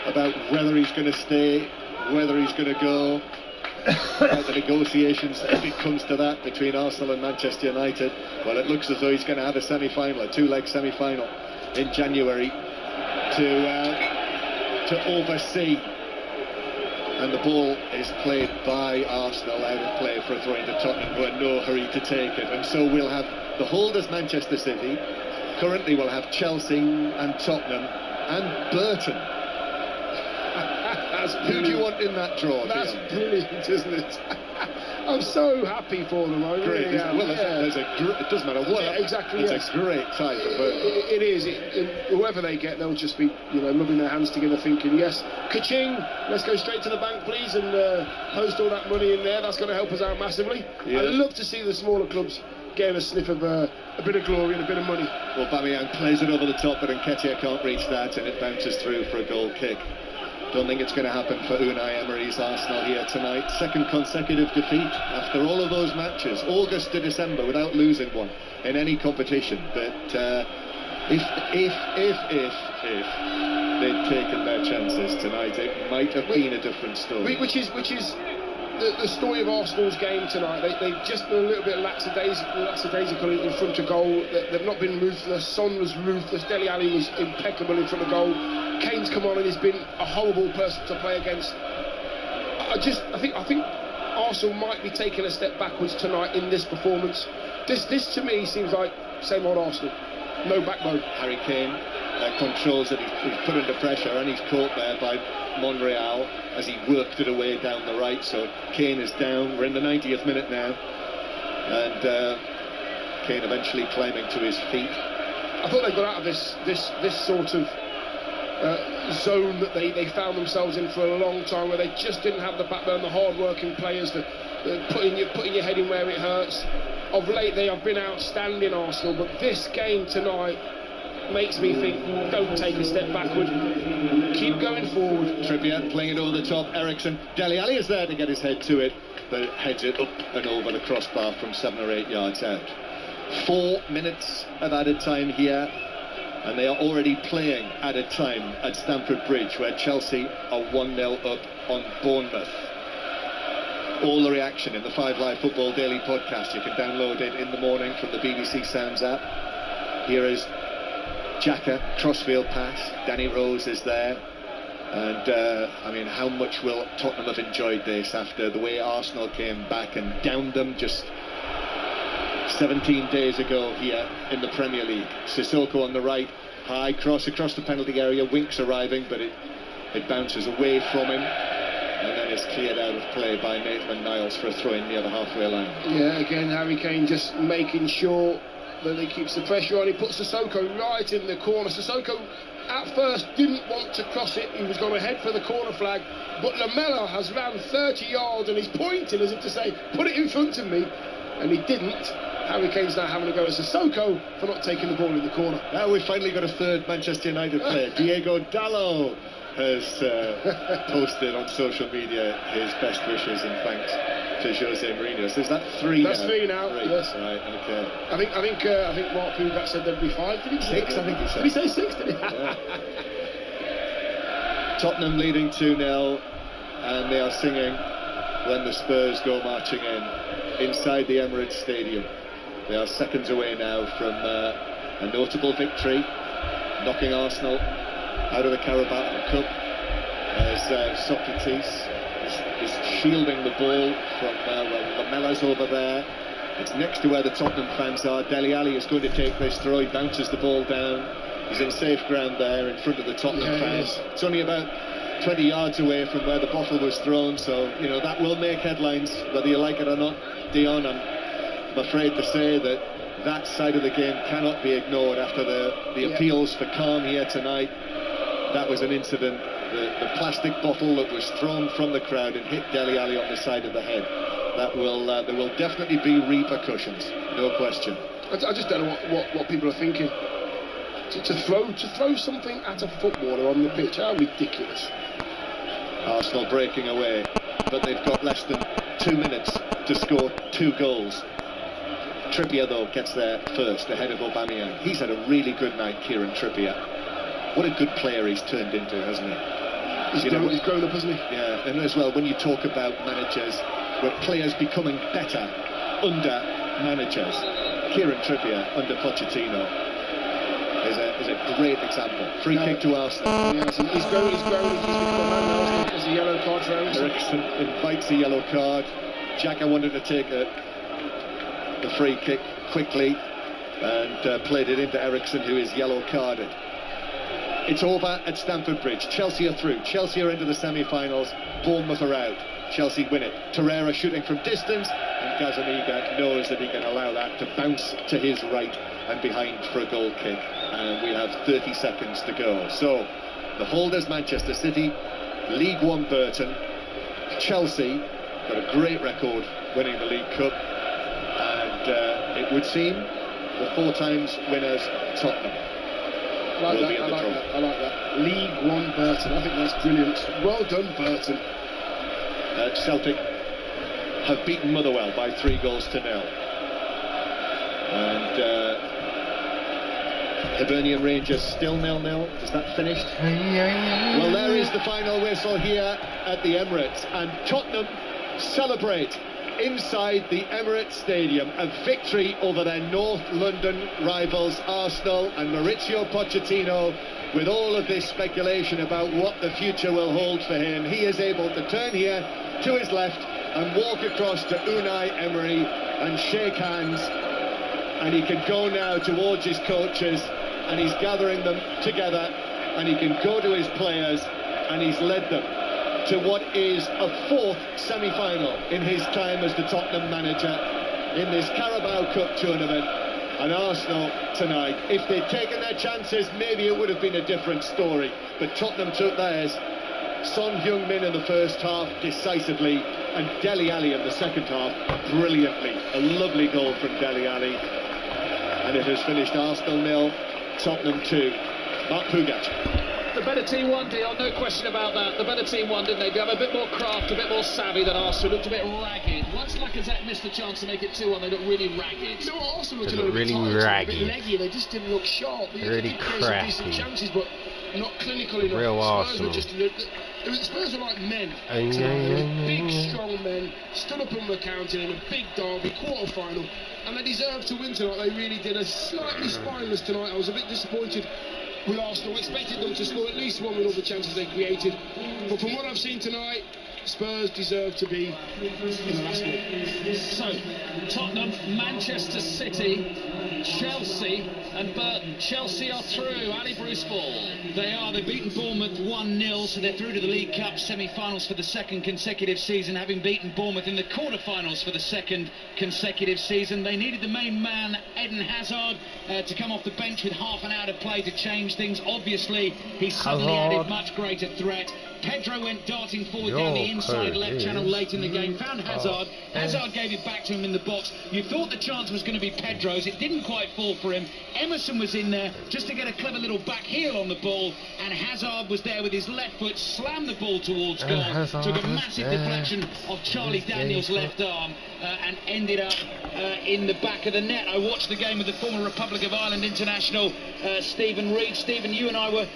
about whether he's going to stay, whether he's going to go, about the negotiations if it comes to that between Arsenal and Manchester United. Well, it looks as though he's going to have a semi-final, a two-leg semi-final in January to oversee. And the ball is played by Arsenal out of play for a throw into Tottenham, who are in no hurry to take it. And so we'll have the holders Manchester City. Currently we'll have Chelsea and Tottenham and Burton. Who do you want in that draw? That's brilliant, isn't it? I'm so happy for them. I really am. Well, it doesn't matter what. Exactly. It's a great tie for Burton. It is. Whoever they get, they'll just be, rubbing their hands together, thinking, yes, ka-ching, let's go straight to the bank, please, and post all that money in there. That's going to help us out massively. Yeah. I'd love to see the smaller clubs getting a sniff of a bit of glory and a bit of money. Well, Aubameyang plays it over the top, but Nketiah can't reach that, and it bounces through for a goal kick. Don't think it's going to happen for Unai Emery's Arsenal here tonight. Second consecutive defeat after all of those matches, August to December, without losing one in any competition. But if they'd taken their chances tonight, it might have been a different story. Which is the story of Arsenal's game tonight. They've just been a little bit lackadaisical in front of goal. They've not been ruthless. Son was ruthless. Dele Alli was impeccable in front of goal. Kane's come on and he's been a horrible person to play against. I think Arsenal might be taking a step backwards tonight in this performance. This to me seems like same old Arsenal. No backbone. Harry Kane controls it. He's put under pressure and he's caught there by Monreal as he worked it away down the right. So Kane is down. We're in the 90th minute now, and Kane eventually climbing to his feet. I thought they got out of this sort of zone that they found themselves in for a long time, where they just didn't have the backbone, the hard-working players, the putting your head in where it hurts. Of late, they have been outstanding, Arsenal, but this game tonight makes me think, don't take a step backward, keep going forward. Trippier playing it over the top, Eriksen. Dele Alli is there to get his head to it, but heads it up and over the crossbar from 7 or 8 yards out. 4 minutes of added time here. And they are already playing at a time at Stamford Bridge where Chelsea are 1-0 up on Bournemouth. All the reaction in the 5 Live Football Daily podcast. You can download it in the morning from the BBC Sounds app. Here is Xhaka, crossfield pass. Danny Rose is there. And, I mean, how much will Tottenham have enjoyed this after the way Arsenal came back and downed them just 17 days ago here in the Premier League. Sissoko on the right, high cross across the penalty area, Winks arriving, but it bounces away from him, and then it's cleared out of play by Maitland-Niles for a throw-in near the halfway line. Yeah, again, Harry Kane just making sure that he keeps the pressure on. He puts Sissoko right in the corner. Sissoko at first didn't want to cross it, he was going to head for the corner flag, but Lamela has ran 30 yards and he's pointing as if to say, put it in front of me, and he didn't. Harry Kane's now having a go at Sissoko for not taking the ball in the corner. Now we've finally got a third Manchester United player. Diego Dallo has posted on social media his best wishes and thanks to Jose Mourinho. So is that 3 That's now? 3 now, yes. Right, okay. I think Mark Pugak said there'd be 5. Did he say 6? I think he said. Did he say 6? Did he? Yeah. Tottenham leading 2-0, and they are singing when the Spurs go marching inside the Emirates Stadium. They are seconds away now from a notable victory, knocking Arsenal out of the Carabao Cup as Socrates is shielding the ball from Lamela's over there. It's next to where the Tottenham fans are. Dele Alli is going to take this throw. He bounces the ball down. He's in safe ground there in front of the Tottenham fans. It's only about 20 yards away from where the bottle was thrown, so you know that will make headlines whether you like it or not, Dion. I'm afraid to say that side of the game cannot be ignored after the appeals for calm here tonight. That was an incident, the plastic bottle that was thrown from the crowd and hit Dele Alli on the side of the head. That will there will definitely be repercussions, no question. I just don't know what people are thinking. To throw something at a footballer on the pitch, how ridiculous. Arsenal breaking away, but they've got less than 2 minutes to score 2 goals. Trippier, though, gets there first, ahead of Aubameyang. He's had a really good night, Kieran Trippier. What a good player he's turned into, hasn't he? He's grown up, hasn't he? Yeah, and as well, when you talk about managers, where players becoming better under managers, Kieran Trippier under Pochettino is a great example. Free kick to Arsenal. Yes, he's grown, he's become a man now. There's a yellow card for Ericsson. Ericsson invites a yellow card. Xhaka wanted to take the free kick quickly and played it into Ericsson, who is yellow carded. It's over at Stamford Bridge. Chelsea are through. Chelsea are into the semi-finals. Bournemouth are out. Chelsea win it. Torreira shooting from distance, and Gazaniga knows that he can allow that to bounce to his right and behind for a goal kick. And we have 30 seconds to go. So the holders, Manchester City, League One Burton, Chelsea got a great record winning the League Cup, and it would seem the 4 times winners Tottenham will be in the trouble. I like that. League One Burton. I think that's brilliant. Well done, Burton. Celtic have beaten Motherwell by 3-0. And Hibernian Rangers still 0-0. Is that finished? Well, there is the final whistle here at the Emirates, and Tottenham celebrate inside the Emirates Stadium a victory over their North London rivals Arsenal, and Mauricio Pochettino, with all of this speculation about what the future will hold for him, he is able to turn here to his left and walk across to Unai Emery and shake hands, and he can go now towards his coaches, and he's gathering them together, and he can go to his players, and he's led them to what is a 4th semi-final in his time as the Tottenham manager in this Carabao Cup tournament. And Arsenal tonight, if they'd taken their chances, maybe it would have been a different story, but Tottenham took theirs. Son Heung-min in the first half decisively, and Dele Alli in the second half brilliantly. A lovely goal from Dele Alli, and it has finished Arsenal 0, Tottenham 2. Mark Pugach. The better team won, Dion, no question about that. The better team won, didn't they? They have a bit more craft, a bit more savvy than Arsenal. Looked a bit ragged. Once Lacazette missed the chance to make it 2-1, they looked really ragged. You know what, Arsenal looked They a little looked bit really tired, ragged. a bit leggy. They just didn't look sharp. Really did create some decent crappy. chances, but not clinical enough. Real Spurs Arsenal. were just... Spurs were like men. They were big, strong men, stood up on the counter in a big derby, quarter-final, and they deserved to win tonight. They really did. Slightly spineless tonight. I was a bit disappointed with Arsenal. Expected them to score at least one with all the chances they created. But from what I've seen tonight, Spurs deserve to be in the last one. So, Tottenham, Manchester City, Chelsea and Burton. Chelsea are through. Ali Bruce Ball. They are. They've beaten Bournemouth 1-0, so they're through to the League Cup semi-finals for the second consecutive season, having beaten Bournemouth in the quarter-finals for the second consecutive season. They needed the main man, Eden Hazard, to come off the bench with half an hour to play to change things. Obviously, he suddenly added much greater threat. Pedro went darting forward down the inside left channel late in the game, found Hazard. Hazard gave it back to him in the box. You thought the chance was going to be Pedro's. It didn't quite fall for him. Emerson was in there just to get a clever little back heel on the ball, and Hazard was there with his left foot, slammed the ball towards goal, took a massive deflection of Charlie Daniels' left arm, and ended up in the back of the net. I watched the game with the former Republic of Ireland international, Stephen Reid. Stephen, you and I were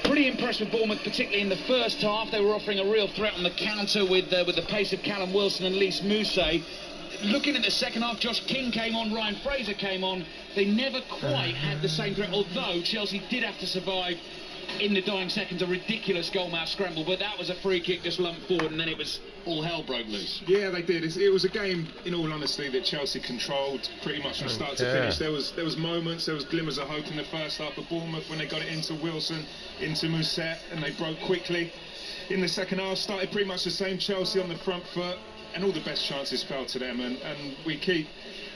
pretty impressed with Bournemouth, particularly in the first half. They were offering a real threat on the counter with the pace of Callum Wilson and Lys Mousset. Looking at the second half, Josh King came on, Ryan Fraser came on. They never quite had the same threat, although Chelsea did have to survive in the dying seconds a ridiculous goalmouth scramble, but that was a free kick just lumped forward, and then it was all hell broke loose. Yeah, they did. It was a game, in all honesty, that Chelsea controlled pretty much from start to finish. There was moments, there was glimmers of hope in the first half of Bournemouth when they got it into Wilson, into Mousset, and they broke quickly. In the second half, started pretty much the same. Chelsea on the front foot, and all the best chances fell to them, and we keep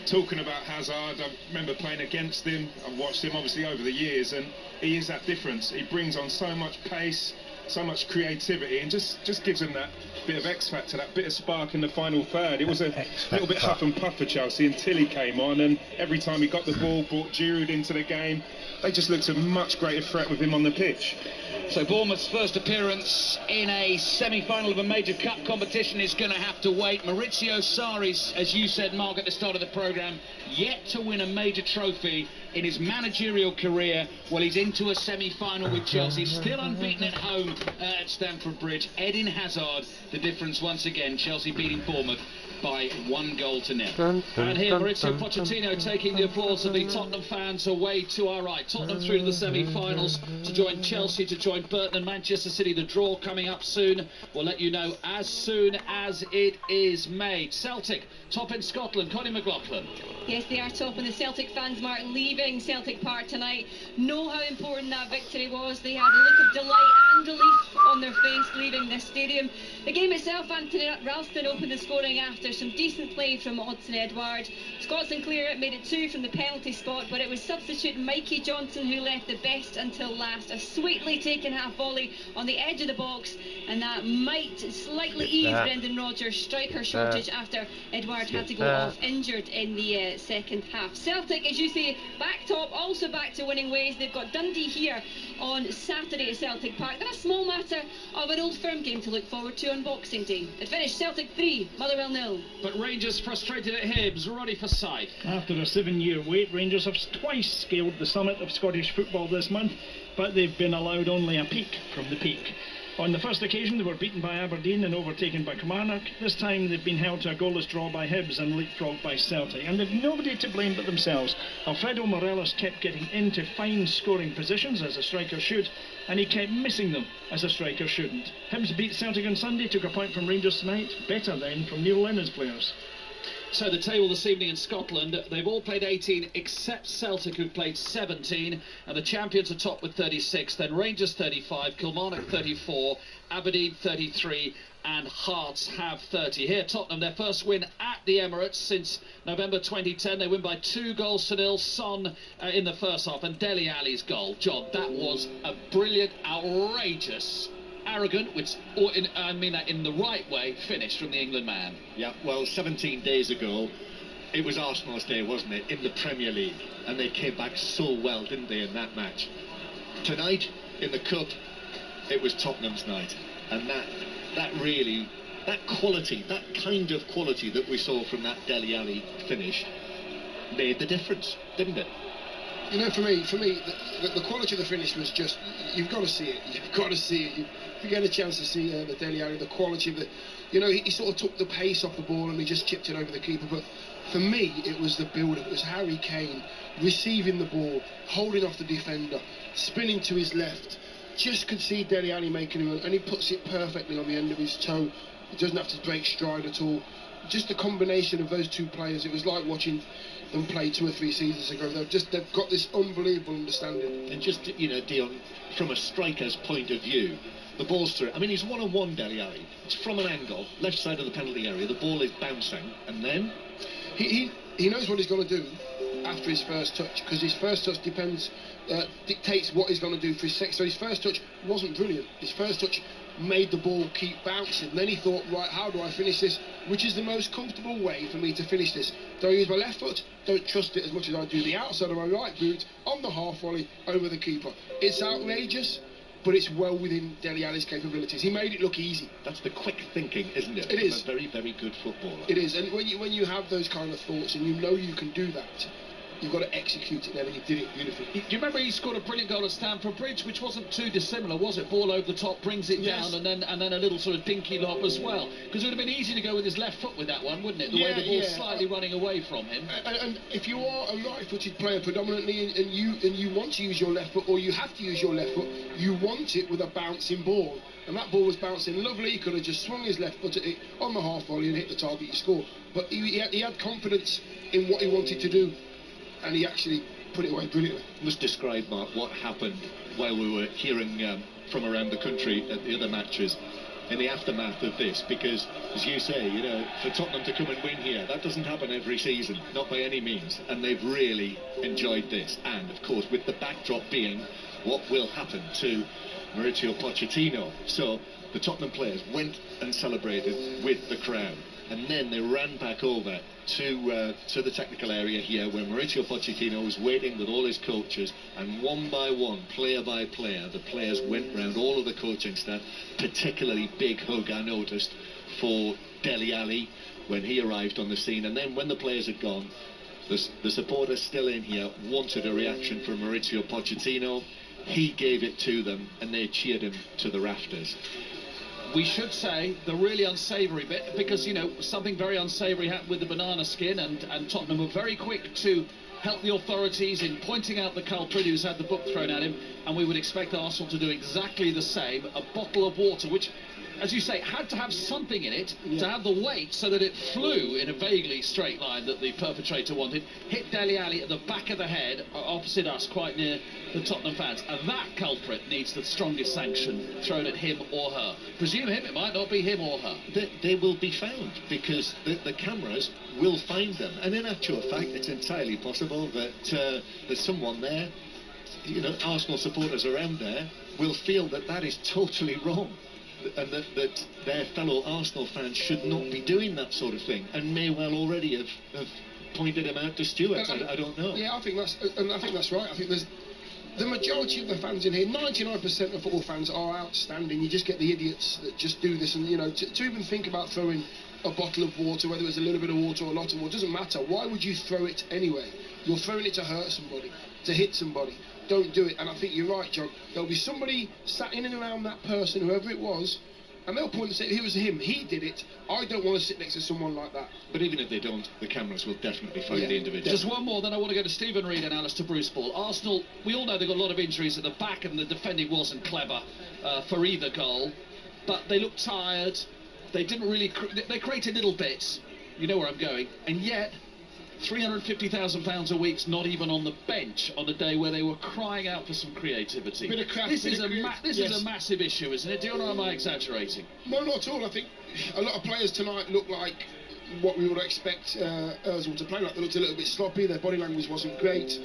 talking about Hazard. I remember playing against him. I've watched him obviously over the years, and he is that difference. He brings on so much pace, so much creativity, and just gives them that bit of X factor, that bit of spark in the final third. It was a little bit huff and puff for Chelsea until he came on, and every time he got the ball, brought Giroud into the game. They just looked a much greater threat with him on the pitch. So Bournemouth's first appearance in a semi-final of a major cup competition is going to have to wait. Maurizio Sarri's, as you said, Mark, at the start of the programme, yet to win a major trophy in his managerial career. Well, he's into a semi-final with Chelsea, still unbeaten at home at Stamford Bridge. Eden Hazard, the difference once again. Chelsea beating Bournemouth by 1-0. And here Maurizio Pochettino taking the applause of the Tottenham fans away to our right. Tottenham through to the semi-finals to join Chelsea, to join Burton and Manchester City. The draw coming up soon. We'll let you know as soon as it is made. Celtic top in Scotland. Connie McLaughlin. Yes, they are top, and the Celtic fans, Mark, leaving Celtic Park tonight know how important that victory was. They had a look of delight and relief on their face leaving this stadium. The game itself, Anthony Ralston opened the scoring after some decent play from Odsonne Edouard. Scott Sinclair made it 2 from the penalty spot, but it was substitute Mikey Johnson who left the best until last. A sweetly taken half volley on the edge of the box, and that might slightly ease Brendan Rodgers' striker shortage after Edouard had to go off injured in the second half. Celtic, as you say, back top, also back to winning ways. They've got Dundee here on Saturday at Celtic Park. Then a small matter of an old firm game to look forward to on Boxing Day. It finished Celtic 3, Motherwell 0. But Rangers frustrated at Hibs, ready for side. After a 7-year wait, Rangers have twice scaled the summit of Scottish football this month, but they've been allowed only a peek from the peak. On the first occasion, they were beaten by Aberdeen and overtaken by Kilmarnock. This time, they've been held to a goalless draw by Hibs and leapfrogged by Celtic. And they've nobody to blame but themselves. Alfredo Morelos kept getting into fine scoring positions, as a striker should, and he kept missing them, as a striker shouldn't. Hibs beat Celtic on Sunday, took a point from Rangers tonight. Better then from Neil Lennon's players. So the table this evening in Scotland, they've all played 18 except Celtic, who've played 17, and the champions are top with 36, then Rangers 35, Kilmarnock 34, Aberdeen 33, and Hearts have 30. Here Tottenham, their first win at the Emirates since November 2010. They win by 2-0. Son in the first half, and Dele Alli's goal. John, that was a brilliant, outrageous, arrogant, which, I mean that in the right way, finish from the England man. Yeah, well, 17 days ago, it was Arsenal's day, wasn't it, in the Premier League, and they came back so well, didn't they, in that match. Tonight, in the Cup, it was Tottenham's night, and that really, that quality, that kind of quality that we saw from that Dele Alli finish made the difference, didn't it? You know, for me, the quality of the finish was just, you've got to see it. You've got to see it. If you get a chance to see the Dele Alli, the quality of the, you know, he sort of took the pace off the ball and he just chipped it over the keeper. But for me, it was the build-up. It was Harry Kane receiving the ball, holding off the defender, spinning to his left. Just could see Dele Alli making him, and he puts it perfectly on the end of his toe. He doesn't have to break stride at all. Just the combination of those two players, it was like watching them play 2 or 3 seasons ago. They've got this unbelievable understanding. And just, you know, Dion, from a striker's point of view, the ball's through. I mean, he's one-on-one, Dele Alli. It's from an angle, left side of the penalty area. The ball is bouncing, and then he knows what he's going to do after his first touch, because his first touch dictates what he's going to do for his second. So his first touch wasn't brilliant. His first touch made the ball keep bouncing. And then he thought, right, how do I finish this? Which is the most comfortable way for me to finish this? Do I use my left foot? Don't trust it as much as I do the outside of my right boot on the half volley over the keeper. It's outrageous, but it's well within Dele Alli's capabilities. He made it look easy. That's the quick thinking, isn't it? It is. A very, very good footballer. It is, and when you have those kind of thoughts and you know you can do that, you've got to execute it, and he did it beautifully. Do you remember he scored a brilliant goal at Stamford Bridge, which wasn't too dissimilar, was it? Ball over the top, brings it down, and then a little sort of dinky lob as well. Because it would have been easy to go with his left foot with that one, wouldn't it? The way the ball's slightly running away from him. And if you are a right-footed player predominantly, and you want to use your left foot, or you have to use your left foot, you want it with a bouncing ball. And that ball was bouncing lovely. He could have just swung his left foot at it on the half volley and hit the target, you score. But he had confidence in what he wanted to do, and he actually put it away brilliantly. Must describe, Mark, what happened while we were hearing from around the country at the other matches in the aftermath of this, because, as you say, you know, for Tottenham to come and win here, that doesn't happen every season, not by any means, and they've really enjoyed this. And, of course, with the backdrop being what will happen to Mauricio Pochettino. So the Tottenham players went and celebrated with the crowd, and then they ran back over to the technical area here where Mauricio Pochettino was waiting with all his coaches, and one by one, player by player, the players went round, all of the coaching staff. Particularly big hug, I noticed, for Dele Alli when he arrived on the scene. And then when the players had gone, the supporters still in here wanted a reaction from Mauricio Pochettino. He gave it to them, and they cheered him to the rafters. We should say the really unsavoury bit, because, you know, something very unsavoury happened with the banana skin, and Tottenham were very quick to help the authorities in pointing out the culprit who's had the book thrown at him, and we would expect Arsenal to do exactly the same. A bottle of water, which, as you say, had to have something in it to have the weight so that it flew in a vaguely straight line that the perpetrator wanted, hit Dele Alli at the back of the head opposite us, quite near the Tottenham fans. And that culprit needs the strongest sanction thrown at him or her. Presume him, it might not be him or her. They will be found, because the cameras will find them. And in actual fact, it's entirely possible that there's someone there, you know, Arsenal supporters around there, will feel that that is totally wrong, and that their fellow Arsenal fans should not be doing that sort of thing, and may well already have pointed him out to Stuart. I don't know. Yeah, I think that's right. I think there's the majority of the fans in here, 99% of football fans are outstanding. You just get the idiots that just do this, and, you know, to even think about throwing a bottle of water, whether it was a little bit of water or a lot of water, doesn't matter. Why would you throw it anyway? You're throwing it to hurt somebody, to hit somebody. Don't do it. And I think you're right, John. There'll be somebody sat in and around that person, whoever it was, and they'll point and say, it was him, he did it. I don't want to sit next to someone like that. But even if they don't, the cameras will definitely find the individual. Just one more, then I want to go to Stephen Reid and Alistair Bruce Ball. Arsenal, we all know they've got a lot of injuries at the back, and the defending wasn't clever for either goal. But they looked tired. They didn't really... they created little bits. You know where I'm going. And yet, £350,000 a week's not even on the bench on a day where they were crying out for some creativity. This is a massive issue, isn't it? Do you know, or am I exaggerating? No, not at all. I think a lot of players tonight look like what we would expect Ozil to play like. They looked a little bit sloppy, their body language wasn't great,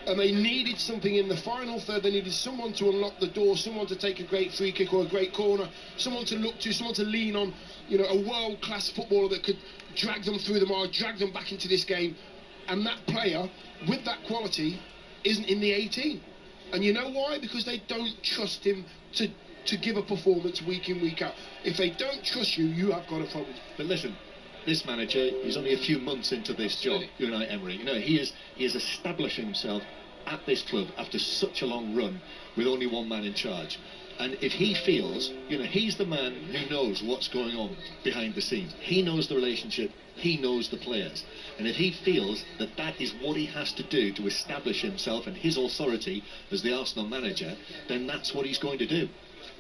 and they needed something in the final third. They needed someone to unlock the door, someone to take a great free kick or a great corner, someone to look to, someone to lean on, you know, a world-class footballer that could drag them through the mire, drag them back into this game. And that player, with that quality, isn't in the 18. And you know why? Because they don't trust him to to give a performance week in, week out. If they don't trust you, you have got a problem. But listen, this manager is only a few months into this job, Unai Emery. You know, he is establishing himself at this club after such a long run with only one man in charge. And if he feels, you know, he's the man who knows what's going on behind the scenes. He knows the relationship, he knows the players. And if he feels that that is what he has to do to establish himself and his authority as the Arsenal manager, then that's what he's going to do.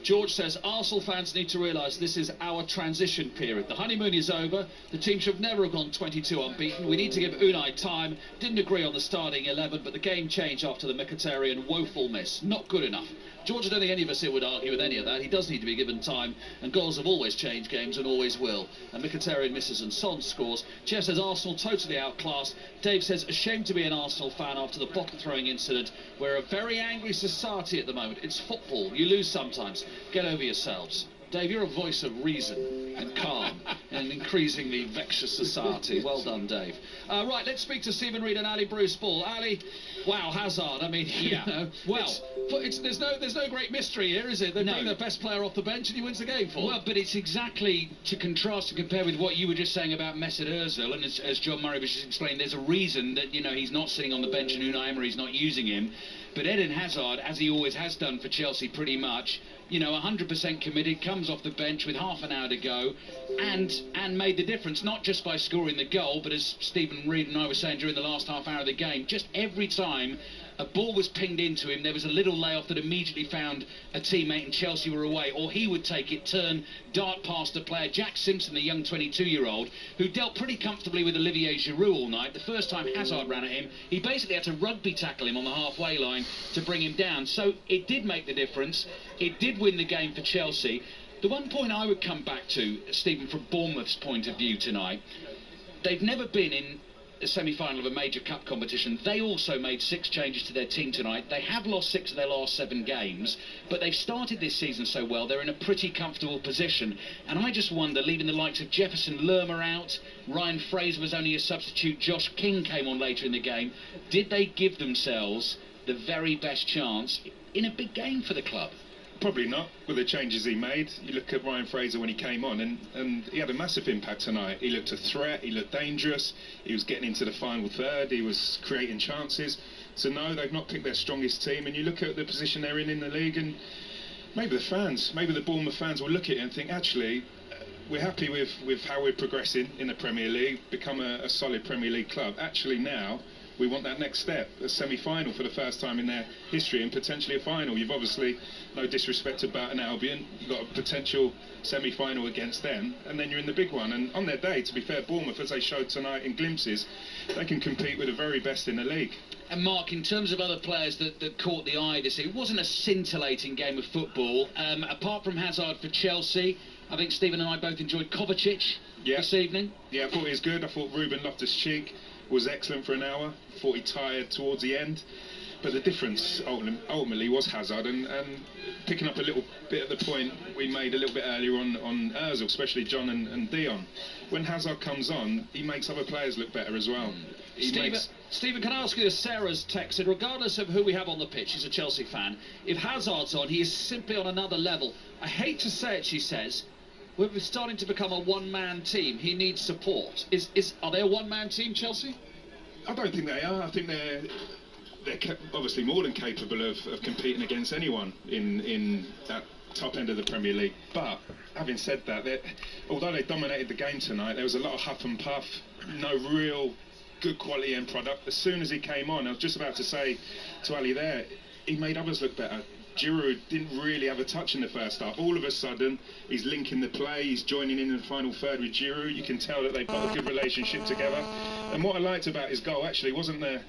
George says Arsenal fans need to realise this is our transition period. The honeymoon is over. The team should never have gone 22 unbeaten. We need to give Unai time. Didn't agree on the starting 11, but the game changed after the Mkhitaryan woeful miss. Not good enough. George, I don't think any of us here would argue with any of that. He does need to be given time, and goals have always changed games and always will. And Mkhitaryan misses and Son scores. Jeff says Arsenal totally outclassed. Dave says ashamed to be an Arsenal fan after the bottle throwing incident. We're a very angry society at the moment. It's football. You lose sometimes. Get over yourselves. Dave, you're a voice of reason and calm in an increasingly vexed society. Well done, Dave. Right, let's speak to Stephen Reid and Ali Bruce Ball. Ali, wow, Hazard. I mean, yeah. You know, well, there's no great mystery here, is it? They bring their best player off the bench and he wins the game for them. Well, but it's exactly to contrast and compare with what you were just saying about Mesut Ozil, and as John Murray was just explaining, there's a reason that, you know, he's not sitting on the bench and Unai Emery's not using him. But Eden Hazard, as he always has done for Chelsea pretty much, you know, 100% committed, comes off the bench with half an hour to go and made the difference, not just by scoring the goal, but as Stephen Reid and I were saying during the last half hour of the game, just every time a ball was pinged into him, there was a little layoff that immediately found a teammate and Chelsea were away, or he would take it, turn, dart past a player. Jack Simpson, the young 22-year-old, who dealt pretty comfortably with Olivier Giroud all night. The first time Hazard ran at him, he basically had to rugby tackle him on the halfway line to bring him down. So it did make the difference. It did win the game for Chelsea. The one point I would come back to, Stephen, from Bournemouth's point of view tonight, they've never been in a semi-final of a major cup competition. They also made 6 changes to their team tonight. They have lost 6 of their last 7 games, but they've started this season so well, they're in a pretty comfortable position. And I just wonder, leaving the likes of Jefferson Lerma out, Ryan Fraser was only a substitute, Josh King came on later in the game, did they give themselves the very best chance in a big game for the club? Probably not, with the changes he made. You look at Ryan Fraser when he came on, and he had a massive impact tonight. He looked a threat, he looked dangerous, he was getting into the final third, he was creating chances. So no, they've not picked their strongest team, and you look at the position they're in the league, and maybe the fans, maybe the Bournemouth fans will look at it and think, actually, we're happy with how we're progressing in the Premier League, become a solid Premier League club. Actually now, we want that next step, a semi-final for the first time in their history, and potentially a final. You've obviously, no disrespect to Burton Albion, you've got a potential semi-final against them, and then you're in the big one. And on their day, to be fair, Bournemouth, as they showed tonight in glimpses, they can compete with the very best in the league. And Mark, in terms of other players that caught the eye this evening, it wasn't a scintillating game of football. Apart from Hazard for Chelsea, I think Stephen and I both enjoyed Kovacic this evening. Yeah, I thought he was good. I thought Ruben Loftus-Cheek was excellent for an hour. I thought he tired towards the end. But the difference ultimately was Hazard, and picking up a little bit at the point we made a little bit earlier on Ozil, especially John and Dion. When Hazard comes on, he makes other players look better as well. Stephen, can I ask you this? Sarah's texted, regardless of who we have on the pitch, she's a Chelsea fan, if Hazard's on, he is simply on another level. I hate to say it, she says, we're starting to become a one-man team. He needs support. Are they a one-man team, Chelsea? I don't think they are. I think they're obviously more than capable of competing against anyone in that top end of the Premier League. But having said that, although they dominated the game tonight, there was a lot of huff and puff, no real good quality end product. As soon as he came on, I was just about to say to Ali there, he made others look better. Giroud didn't really have a touch in the first half. All of a sudden, he's linking the play, he's joining in the final third with Giroud. You can tell that they've got a good relationship together. And what I liked about his goal actually wasn't the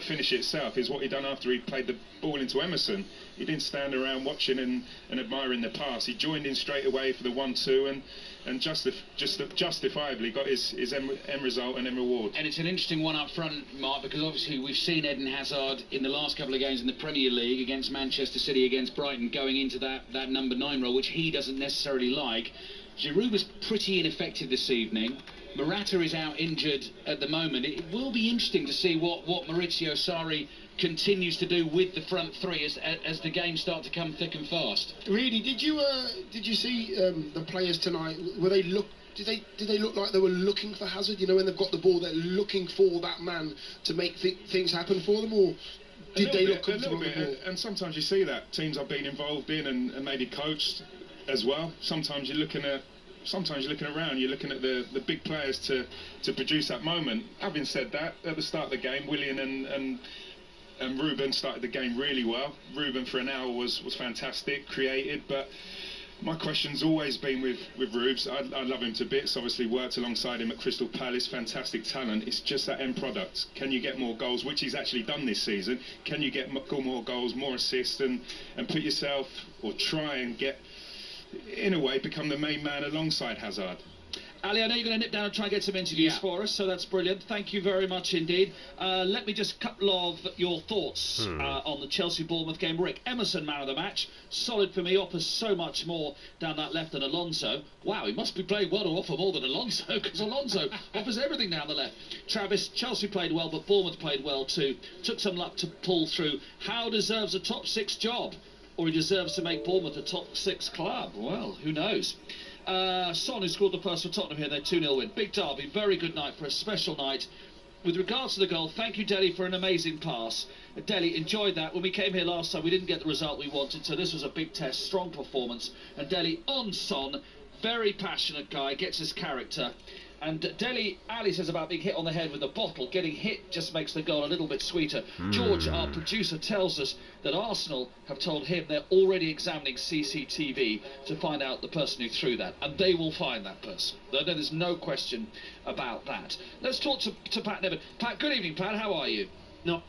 finish itself, is what he done after he played the ball into Emerson. He didn't stand around watching and admiring the pass. He joined in straight away for the 1-2 and justifiably got his end result and end reward. And it's an interesting one up front, Mark, because obviously we've seen Eden Hazard in the last couple of games in the Premier League against Manchester City, against Brighton, going into that number 9 role, which he doesn't necessarily like. Giroud was pretty ineffective this evening. Morata is out injured at the moment. It will be interesting to see what Maurizio Sarri continues to do with the front three as the games start to come thick and fast. Really, did you see the players tonight? Did they look like they were looking for Hazard? You know, when they've got the ball, they're looking for that man to make things happen for them, or did they look comfortable on the ball? And sometimes you see that teams I've been involved in and maybe coached as well. Sometimes you're looking around, you're looking at the big players to produce that moment. Having said that, at the start of the game, Willian and Ruben started the game really well. Ruben for an hour was fantastic, created, but my question's always been with Rubes. I love him to bits, obviously worked alongside him at Crystal Palace, fantastic talent. It's just that end product. Can you get more goals, which he's actually done this season? Can you get more goals, more assists, and put yourself, or try and get, in a way, become the main man alongside Hazard? Ali, I know you're going to nip down and try and get some interviews for us, so that's brilliant. Thank you very much indeed. Let me just couple of your thoughts on the Chelsea-Bournemouth game. Rick, Emerson, man of the match. Solid for me, offers so much more down that left than Alonso. Wow, he must be playing well to offer more than Alonso, because Alonso offers everything down the left. Travis, Chelsea played well, but Bournemouth played well too. Took some luck to pull through. Howe deserves a top 6 job, or he deserves to make Bournemouth a top 6 club. Well, who knows? Son, who scored the first for Tottenham here, their 2-0 win. Big derby, very good night for a special night. With regards to the goal, thank you, Dele, for an amazing pass. Dele enjoyed that. When we came here last time, we didn't get the result we wanted, so this was a big test, strong performance. And Dele on Son, very passionate guy, gets his character. And Dele, Ali says about being hit on the head with a bottle. Getting hit just makes the goal a little bit sweeter. George, our producer, tells us that Arsenal have told him they're already examining CCTV to find out the person who threw that. And they will find that person. There's no question about that. Let's talk to Pat Nevin. Pat, good evening, Pat. How are you? No,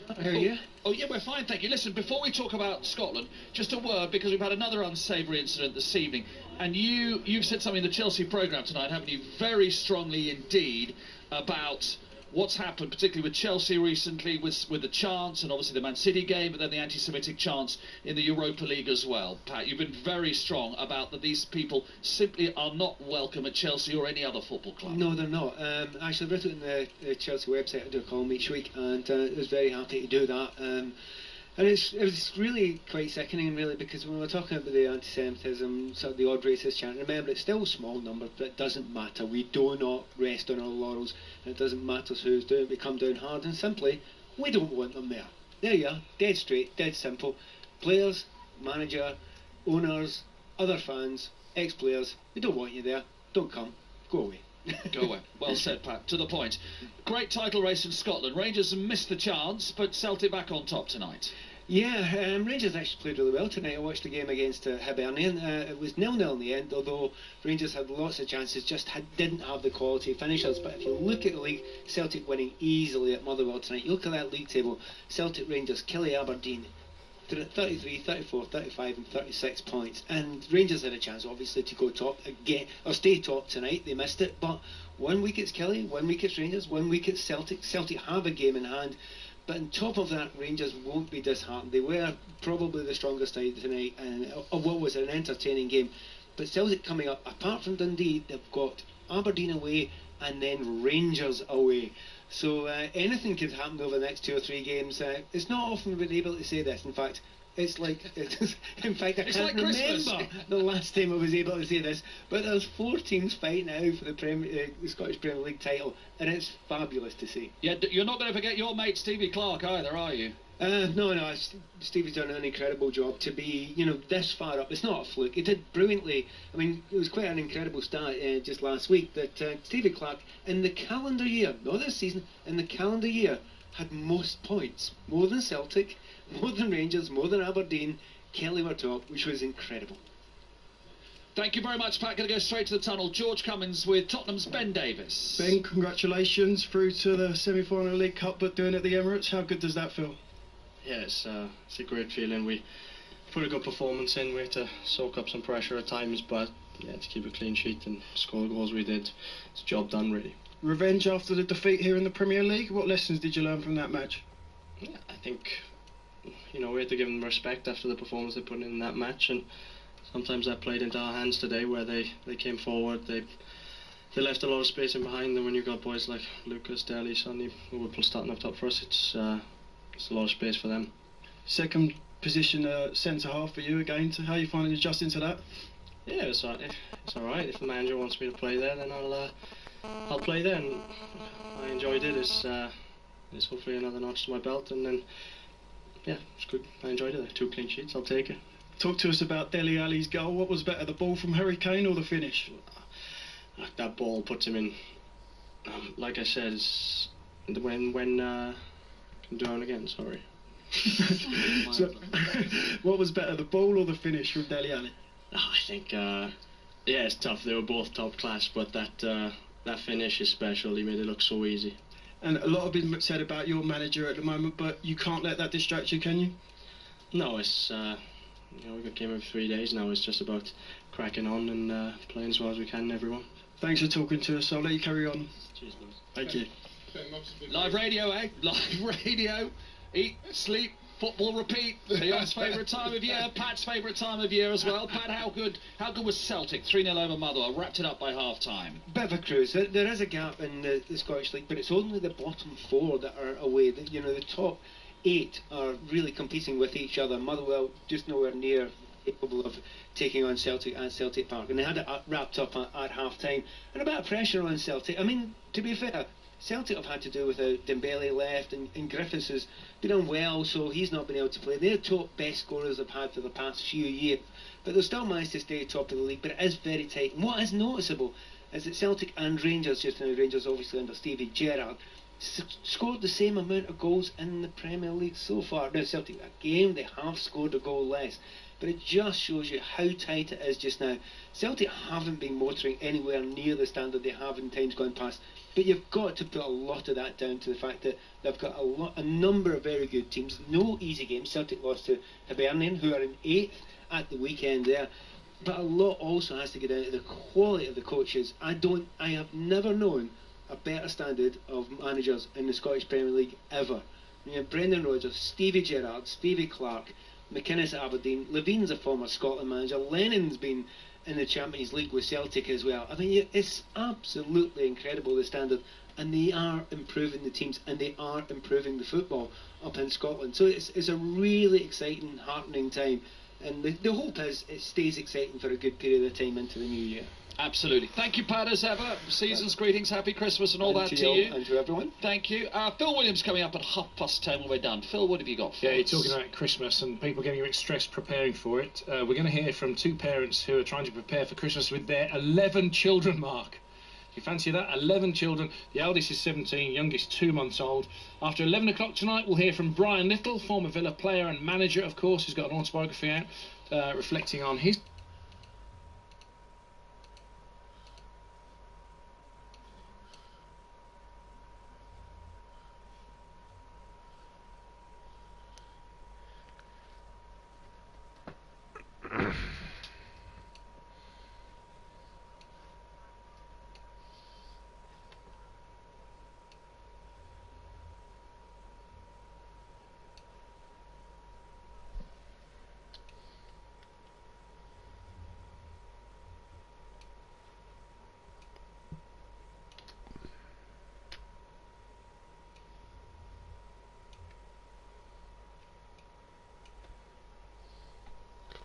how are you? Oh, yeah, we're fine, thank you. Listen, before we talk about Scotland, just a word, because we've had another unsavoury incident this evening, and you've said something in the Chelsea programme tonight, haven't you, very strongly indeed, about what's happened, particularly with Chelsea recently, with the chants, and obviously the Man City game, but then the anti-Semitic chants in the Europa League as well. Pat, you've been very strong about that these people simply are not welcome at Chelsea or any other football club. No, they're not. Actually, I've written it on the Chelsea website. I do a column each week, and I was very happy to do that. And it was really quite sickening, really, because when we're talking about the anti-Semitism, sort of the odd racist chant, remember, it's still small numbers, but it doesn't matter. We do not rest on our laurels, and it doesn't matter who's doing it. We come down hard, and simply, we don't want them there. There you are, dead straight, dead simple. Players, manager, owners, other fans, ex-players, we don't want you there. Don't come. Go away. Go away. Well said, Pat. To the point. Great title race in Scotland. Rangers missed the chance, but Celtic back on top tonight. Yeah, Rangers actually played really well tonight. I watched the game against Hibernian. It was 0-0 in the end, although Rangers had lots of chances, just didn't have the quality finishers. But if you look at the league, Celtic winning easily at Motherwell tonight. You look at that league table, Celtic, Rangers, Killie, Aberdeen, 33, 34, 35 and 36 points, and Rangers had a chance obviously to go top again, or stay top tonight. They missed it, but 1 week it's Killie, 1 week it's Rangers, 1 week it's Celtic. Celtic have a game in hand, but on top of that, Rangers won't be disheartened. They were probably the strongest side tonight, and of what was an entertaining game. But Celtic coming up, apart from Dundee, they've got Aberdeen away and then Rangers away. So anything could happen over the next 2 or 3 games. It's not often we've been able to say this. In fact, it's like, in fact, I can't remember the last time I was able to say this. But there's 4 teams fighting out for the Scottish Premier League title, and it's fabulous to see. Yeah, you're not going to forget your mate Stevie Clarke either, are you? No, Stevie's done an incredible job to be, this far up. It's not a fluke. He did brilliantly. I mean, it was quite an incredible start just last week that Stevie Clarke, in the calendar year, not this season, in the calendar year, had most points. More than Celtic, more than Rangers, more than Aberdeen. Kelly were top, which was incredible. Thank you very much, Pat. Going to go straight to the tunnel. George Cummins with Tottenham's Ben Davis. Ben, congratulations through to the semi-final League Cup, but doing it at the Emirates. How good does that feel? Yeah, it's a great feeling. We put a good performance in. We had to soak up some pressure at times, but yeah, to keep a clean sheet and score the goals we did, it's a job done, really. Revenge after the defeat here in the Premier League. What lessons did you learn from that match? Yeah, I think we had to give them respect after the performance they put in that match, and sometimes that played into our hands today, where they came forward, they left a lot of space in behind them. When you've got boys like Lucas, Daly, Sonny, Whipple starting up top for us, it's a lot of space for them. Second position, centre half for you again. So how are you finding adjusting to that? Yeah, it's all right. If the manager wants me to play there, then I'll play there. And I enjoyed it. It's hopefully another notch to my belt, and then yeah, it's good. I enjoyed it. 2 clean sheets. I'll take it. Talk to us about Dele Alli's goal. What was better, the ball from Harry Kane or the finish? That ball puts him in. Like I said, it's when I'm doing again. Sorry. So, what was better, the ball or the finish from Dele Alli? I think yeah, it's tough. They were both top class, but that finish is special. He made it look so easy. And a lot has been said about your manager at the moment, but you can't let that distract you, can you? No, it's we've got game every 3 days now. It's just about cracking on and playing as well as we can, everyone. Thanks for talking to us. I'll let you carry on. Cheers, boys. Thank you. Live radio, eh? Live radio. Eat, sleep, football, repeat. Leon's favourite time of year, Pat's favourite time of year as well. Pat, how good was Celtic? 3-0 over Motherwell, wrapped it up by half-time. Bit of a cruise. There is a gap in the Scottish League, but it's only the bottom 4 that are away. The top 8 are really competing with each other. Motherwell just nowhere near capable of taking on Celtic at Celtic Park, and they had it wrapped up at half-time. And a bit of pressure on Celtic. I mean, to be fair, Celtic have had to do without Dembele left, and Griffiths has been unwell, so he's not been able to play. They're top best scorers they've had for the past few years, but they'll still manage to stay top of the league. But it is very tight. And what is noticeable is that Celtic and Rangers, just now Rangers obviously under Stevie Gerrard, scored the same amount of goals in the Premier League so far. Now Celtic, that game, they have scored a goal less, but it just shows you how tight it is just now. Celtic haven't been motoring anywhere near the standard they have in times gone past, but you've got to put a lot of that down to the fact that they've got a number of very good teams. No easy games. Celtic lost to Hibernian, who are in 8th at the weekend there, but a lot also has to get down to the quality of the coaches. I have never known a better standard of managers in the Scottish Premier League ever. You know, Brendan Rodgers, Stevie Gerrard, Stevie Clark, McInnes at Aberdeen, Levine's a former Scotland manager, Lennon's been in the Champions League with Celtic as well. I mean, it's absolutely incredible, the standard, and they are improving the teams, and they are improving the football up in Scotland. So it's a really exciting, heartening time, and the hope is it stays exciting for a good period of time into the new year. Absolutely. Thank you, Pat, as ever. Season's greetings, happy Christmas and all that to you. And to everyone. Thank you. Phil Williams coming up at 10:30 when we're done. Phil, what have you got for Yeah, us? you're talking about Christmas and people getting a bit stressed preparing for it. We're going to hear from 2 parents who are trying to prepare for Christmas with their 11 children, Mark. You fancy that? 11 children. The eldest is 17, youngest 2 months old. After 11 o'clock tonight, we'll hear from Brian Little, former Villa player and manager, of course, who's got an autobiography out reflecting on his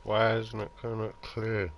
Why isn't it coming up clear?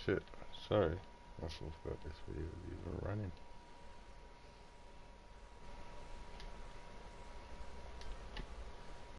Shit. Sorry. I forgot this video was even running.